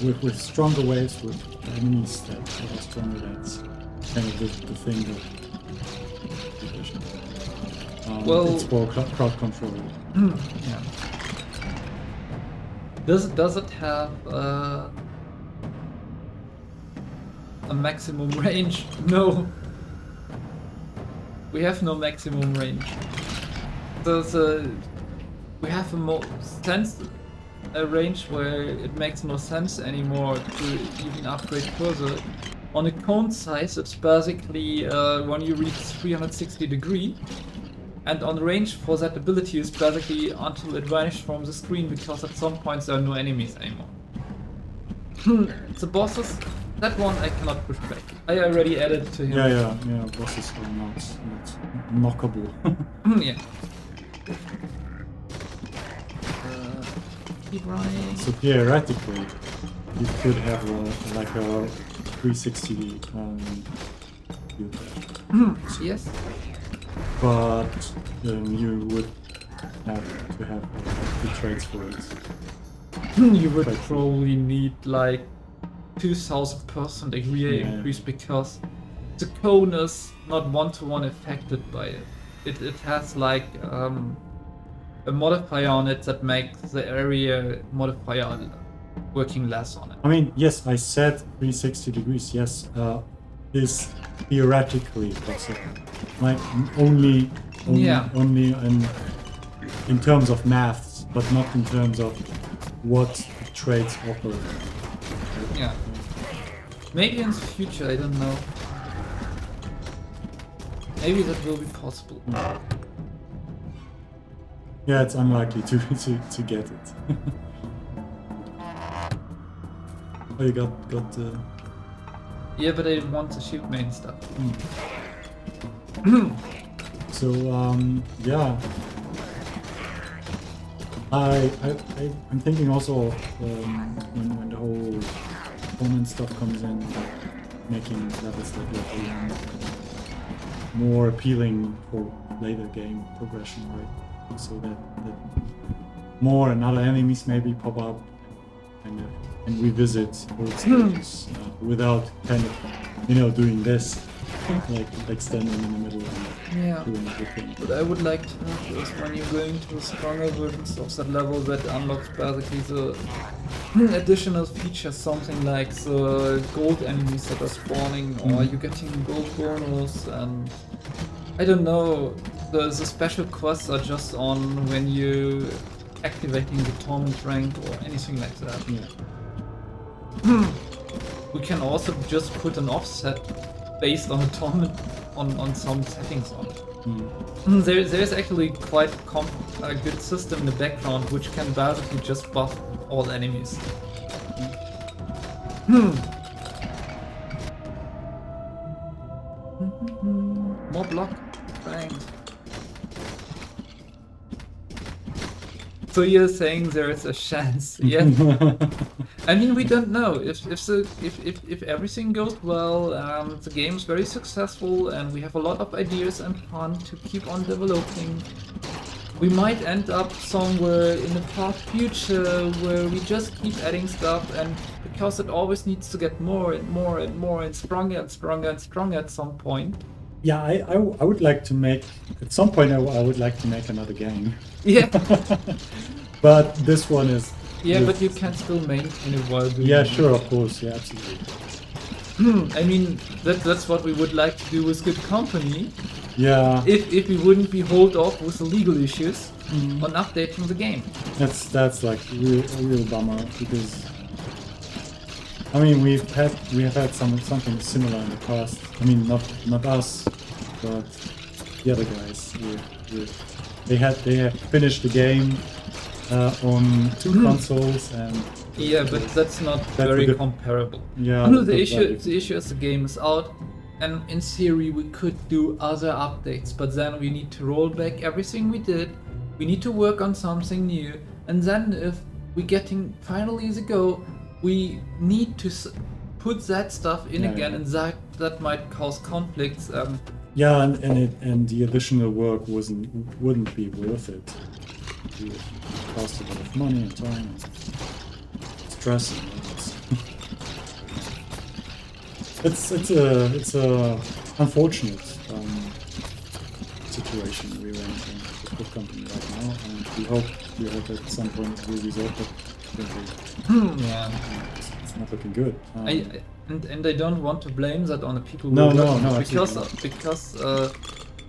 with stronger waves, with enemies that are stronger, that's kind of the thing that it's for crowd control. Yeah. Does it have a maximum range? No. We have no maximum range. We have a range where it makes no sense anymore to even upgrade further. On a cone size, it's basically when you reach 360 degree, and on range for that ability is basically until it vanishes from the screen, because at some points there are no enemies anymore. The bosses, that one I cannot push back. I already added to him. Yeah. Bosses are not knockable. Yeah. Keep running. So theoretically, you could have like a 360 view there. Yes. But you would have to have good trades for it. You would probably need like 2000% agree increase, because the cone is not one-to-one affected by it. It has like a modifier on it that makes the area modifier working less on it. I mean, yes, I said 360 degrees, yes, is theoretically possible. Like only in terms of maths, but not in terms of what the trades offer. Yeah. Maybe in the future, I don't know. Maybe that will be possible. Yeah, it's unlikely to get it. Oh, you got Yeah, but I want the shield main stuff. So yeah, I'm thinking also of when the whole Torment stuff comes in, making levels like that more appealing for later game progression, right? So that more and other enemies maybe pop up and revisit old stages without kind of doing this like standing in the middle and doing everything. What I would like to have is when you're going to stronger versions of that level, that unlocks basically the additional features, something like the gold enemies that are spawning, or you're getting gold bonus, and I don't know, the special quests are just on when you activating the Torment rank or anything like that. We can also just put an offset based on a Torment on some settings on it. There's actually quite a good system in the background which can basically just buff all enemies. More block. Thanks. So you're saying there is a chance? Yeah. I mean, we don't know if everything goes well. The game's very successful, and we have a lot of ideas and fun to keep on developing. we might end up somewhere in the far future where we just keep adding stuff, and because it always needs to get more and more and more and stronger and stronger and stronger at some point. Yeah, I would like to make, at some point I would like to make another game. Yeah. But this one is... Yeah, but you can still maintain it while doing Yeah, it. sure, of course, yeah, absolutely. I mean, that's what we would like to do with Good Company. Yeah. If we wouldn't be hold off with the legal issues on updating the game. That's like a real bummer, because I mean we have had something similar in the past. I mean not us, but the other guys. They have finished the game on 2 consoles, and Yeah, but that's not very comparable. Yeah. The issue is the game is out, and in theory we could do other updates, but then we need to roll back everything we did. We need to work on something new, and then if we're getting finally the go, we need to put that stuff in again, and that might cause conflicts. Yeah, and the additional work wouldn't be worth it. It would cost a lot of money and time and stress. It's a unfortunate situation we're in with the company right now, and we hope at some point we'll resolve it. Yeah, it's not looking good. And I don't want to blame that on the people. No, because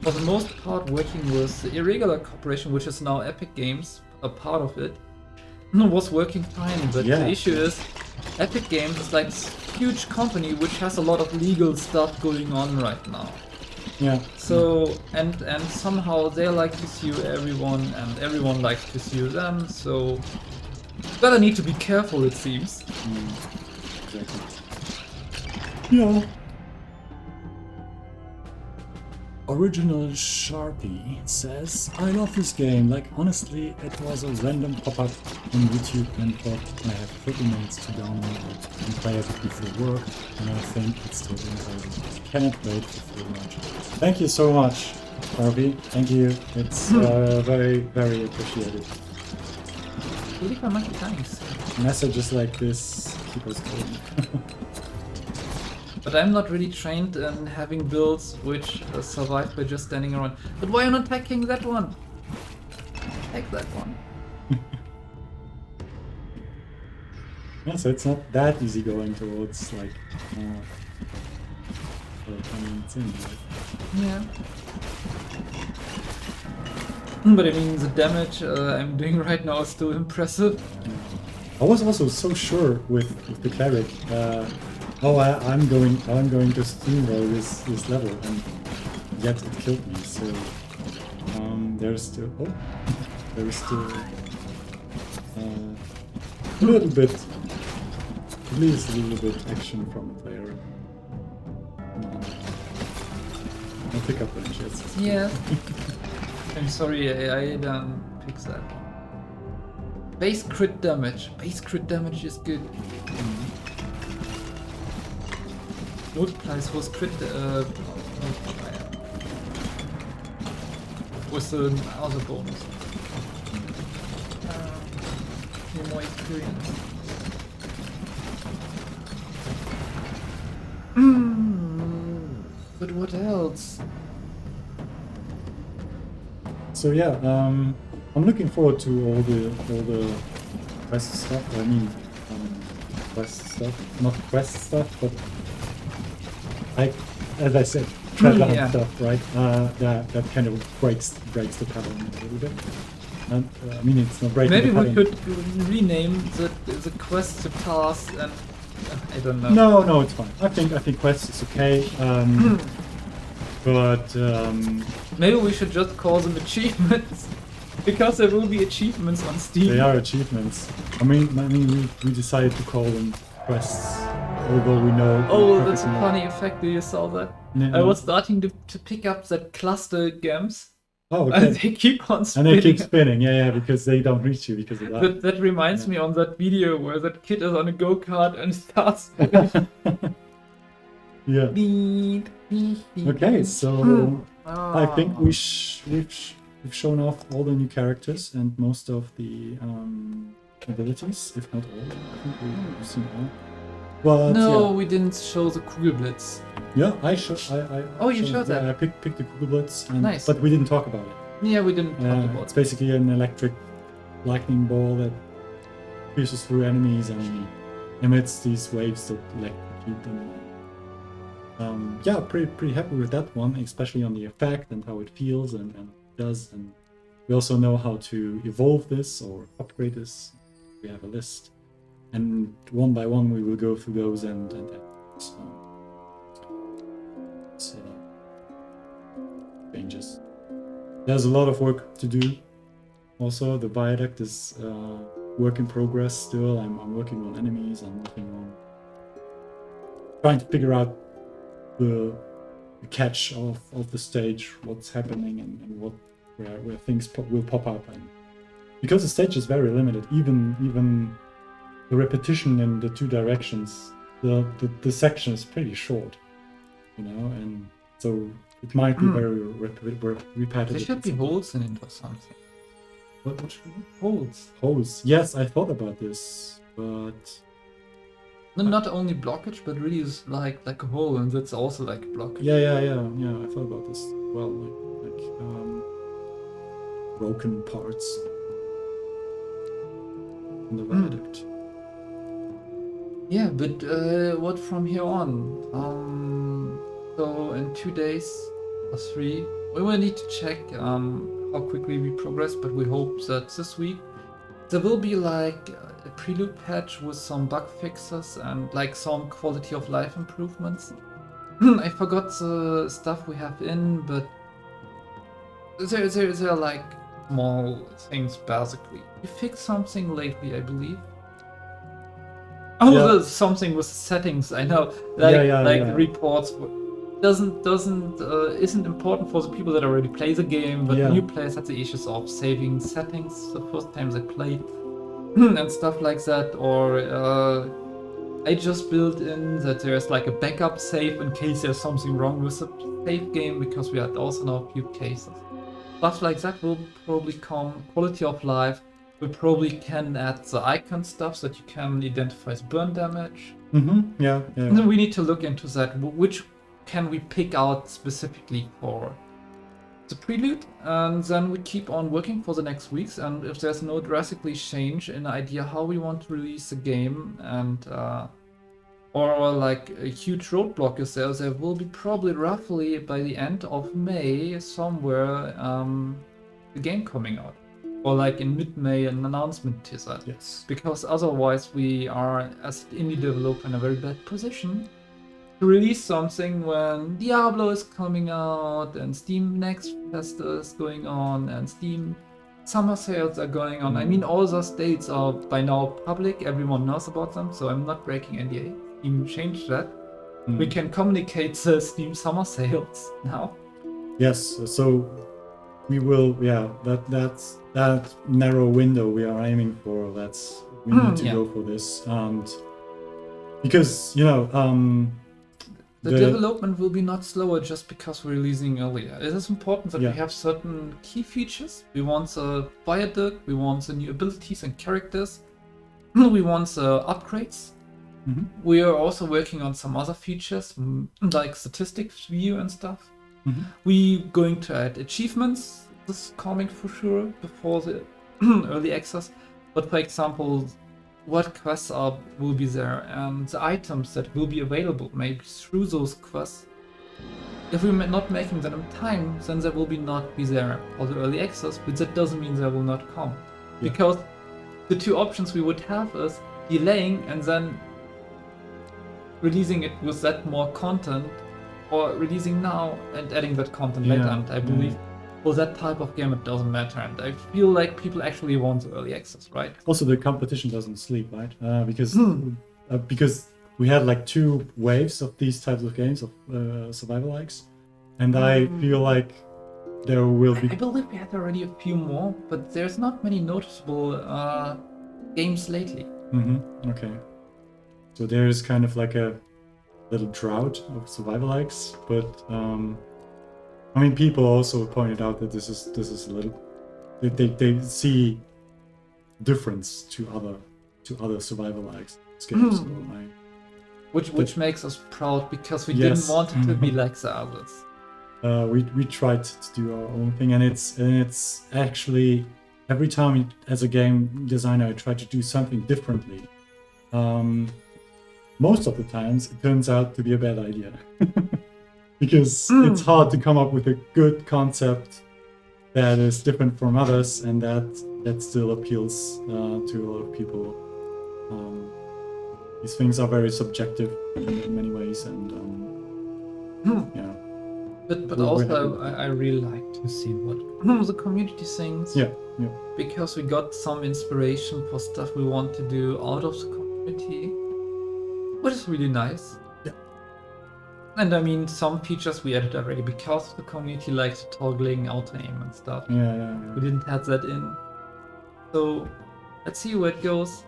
for the most part, working with the irregular corporation, which is now Epic Games, a part of it, was working fine. But the issue is, Epic Games is like this huge company which has a lot of legal stuff going on right now. Yeah. So and somehow they like to sue everyone, and everyone likes to sue them. So better need to be careful, it seems. Exactly. Yeah. Original Sharpie says, I love this game. Like, honestly, it was a random pop-up on YouTube and thought I have 30 minutes to download it and play it before work, and I think it's totally incredible. Cannot wait for full launch. Thank you so much, Sharpie. Thank you. It's very, very appreciated. Really much thanks. Messages like this keep us going. But I'm not really trained in having builds which survive by just standing around. But why are you not attacking that one? Attack that one. Yeah, so it's not that easy going towards like 20 minutes in, right? Yeah. But I mean, the damage I'm doing right now is still impressive. I was also so sure with the cleric. I'm going to steamroll this level, and yet it killed me. So there's still a little bit, at least a little bit action from the player. I'll pick up benches. Yeah. I'm sorry, I didn't pick that. Base crit damage. Base crit damage is good. Multiplies was crit multiplier. With another bonus. More experience. But what else? So yeah, I'm looking forward to all the quest stuff. I mean, quest stuff, not quest stuff, but as I said, treasure hunt stuff, right? That kind of breaks the pattern a little bit. And I mean, it's not breaking. Maybe the pattern. we could rename the quest to task, and I don't know. No, it's fine. I think quest is okay. But maybe we should just call them achievements, because there will be achievements on Steam. They are achievements. I mean, we decided to call them quests, although we know. Oh, that's a funny effect. Do you saw that? No. I was starting to pick up that cluster gems. Oh, okay. And they keep on spinning. And they keep spinning, yeah, because they don't reach you because of that. That reminds me on that video where that kid is on a go-kart and starts spinning. Yeah. Okay, so I think we've we've shown off all the new characters and most of the abilities, if not all. I think we've seen all. But No, yeah. we didn't show the Kugelblitz. Yeah, I showed. Oh, you showed that. Yeah, I picked the Kugelblitz, and Nice. but we didn't talk about it. Yeah, we didn't talk about It's it. basically an electric lightning ball that pierces through enemies and emits these waves that electrocute them. Yeah, pretty happy with that one, especially on the effect and how it feels and does. And we also know how to evolve this or upgrade this. We have a list, and one by one we will go through those and changes. There's a lot of work to do. Also, the viaduct is work in progress still. I'm working on enemies. I'm working on trying to figure out the catch of the stage, what's happening and where things will pop up. And because the stage is very limited, even the repetition in the two directions, the section is pretty short, you know, and so it might be very repetitive. There should be holes in it or something. What should be? Holes. Holes. Yes, I thought about this, but No, not only blockage, but really is like a hole, and that's also like blockage. yeah. I thought about this. Well, like broken parts in the viaduct. Yeah, but what from here on? So in 2 days or 3, we will need to check how quickly we progress, but we hope that this week there will be like a prelude patch with some bug fixes and like some quality of life improvements. I forgot the stuff we have in, but there are like small things basically. We fixed something lately, I believe. Oh, Yeah. there's something with settings. I know, like yeah. reports isn't important for the people that already play the game, but Yeah. new players had the issues of saving settings the first time they played and stuff like that. Or I just built in that there's like a backup save in case there's something wrong with the save game, because we had also now a few cases. Stuff like that will probably come. Quality of life. We probably can add the icon stuff so that you can identify the burn damage. Yeah. And then we need to look into that. Which can we pick out specifically for the prelude? And then we keep on working for the next weeks. And if there's no drastically change in the idea how we want to release the game, and or like a huge roadblock is there will be probably roughly by the end of May somewhere the game coming out. Or like in mid-May an announcement to that. Yes. Because otherwise we are, as indie developer, in a very bad position to release something when Diablo is coming out and Steam Next Fest is going on and Steam summer sales are going on. I mean, all those dates are by now public, everyone knows about them, so I'm not breaking NDA. Steam changed that. We can communicate the Steam summer sales now. Yes, so we will, that's that narrow window we are aiming for. We need to go for this, and because the development will be not slower just because we're releasing earlier. It is important that we have certain key features. We want the viaduct, we want the new abilities and characters, we want the upgrades. We are also working on some other features like statistics view and stuff. We're going to add achievements. This is coming for sure before the early access. But for example, what quests will be there and the items that will be available maybe through those quests. If we're not making them in time, then they will not be there for the early access, but that doesn't mean they will not come. Because the two options we would have is delaying and then releasing it with that more content, or releasing now and adding that content later. And I believe for that type of game it doesn't matter, and I feel like people actually want early access, right? Also, the competition doesn't sleep, right? Because we had like 2 waves of these types of games, of survival likes, and I feel like there will be. I believe we had already a few more, but there's not many noticeable games lately. Okay. So there is kind of like a little drought of survival likes, but I mean, people also pointed out that this is a little. They see difference to other survival-like games. So which makes us proud because we Yes. didn't want it to be like the others. we tried to do our own thing, and it's actually every time as a game designer I try to do something differently. Most of the times it turns out to be a bad idea because it's hard to come up with a good concept that is different from others and that still appeals to a lot of people. These things are very subjective in many ways, and yeah. But We're also happy. I really like to see what the community thinks. Yeah. Because we got some inspiration for stuff we want to do out of the community, which is really nice. Yeah. And I mean, some features we added already because the community likes toggling auto aim and stuff. Yeah. We didn't have that in. So let's see where it goes.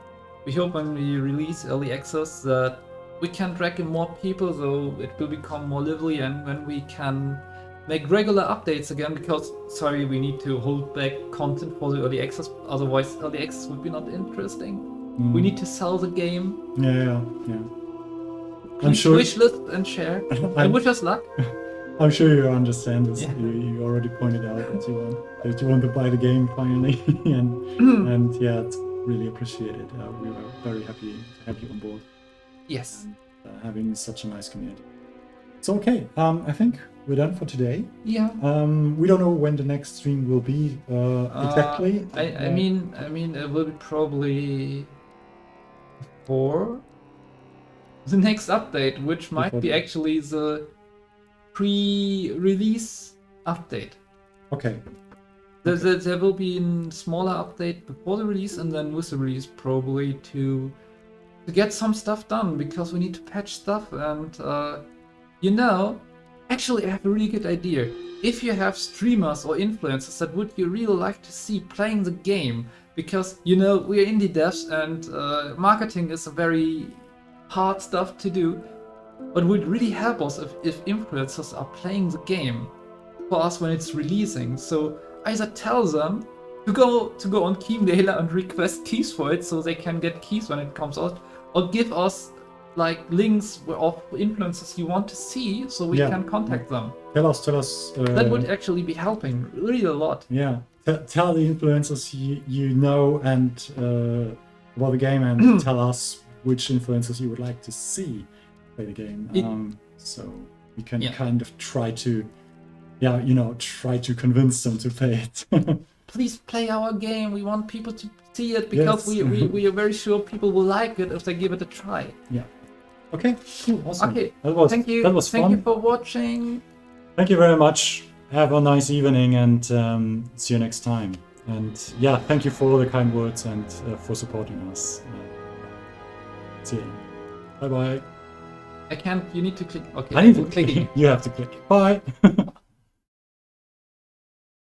We hope when we release early access that we can drag in more people, so it will become more lively, and when we can make regular updates again, because sorry, we need to hold back content for the early access, otherwise early access would be not interesting. We need to sell the game. Yeah. I'm Please sure. wishlist and share. And wish us luck. I'm sure you understand this. Yeah. You already pointed out that you want to buy the game finally, and yeah, it's really appreciated. We were very happy to have you on board. Yes. And, having such a nice community. So okay, I think we're done for today. Yeah. We don't know when the next stream will be exactly. I mean, it will be probably before the next update, which might be actually the pre-release update. Okay. There will be a smaller update before the release, and then with the release probably to get some stuff done, because we need to patch stuff. And actually I have a really good idea. If you have streamers or influencers that would you really like to see playing the game, because we are indie devs and marketing is a very hard stuff to do, but would really help us if influencers are playing the game for us when it's releasing. So either tell them to go on Keymailer and request keys for it so they can get keys when it comes out, or give us like links of influencers you want to see so we can contact them. Tell us. That would actually be helping really a lot. Yeah. Tell the influencers you know and about the game, and tell us which influencers you would like to see play the game. So we can kind of try to convince them to play it. Please play our game. We want people to see it because we are very sure people will like it if they give it a try. Yeah. Okay. Cool. Awesome. Okay. Thank you. That was fun. Thank you for watching. Thank you very much. Have a nice evening, and see you next time. And yeah, thank you for all the kind words and for supporting us. See you. Bye bye. I can't. You need to click. Okay. I need to click. You have to click. Bye.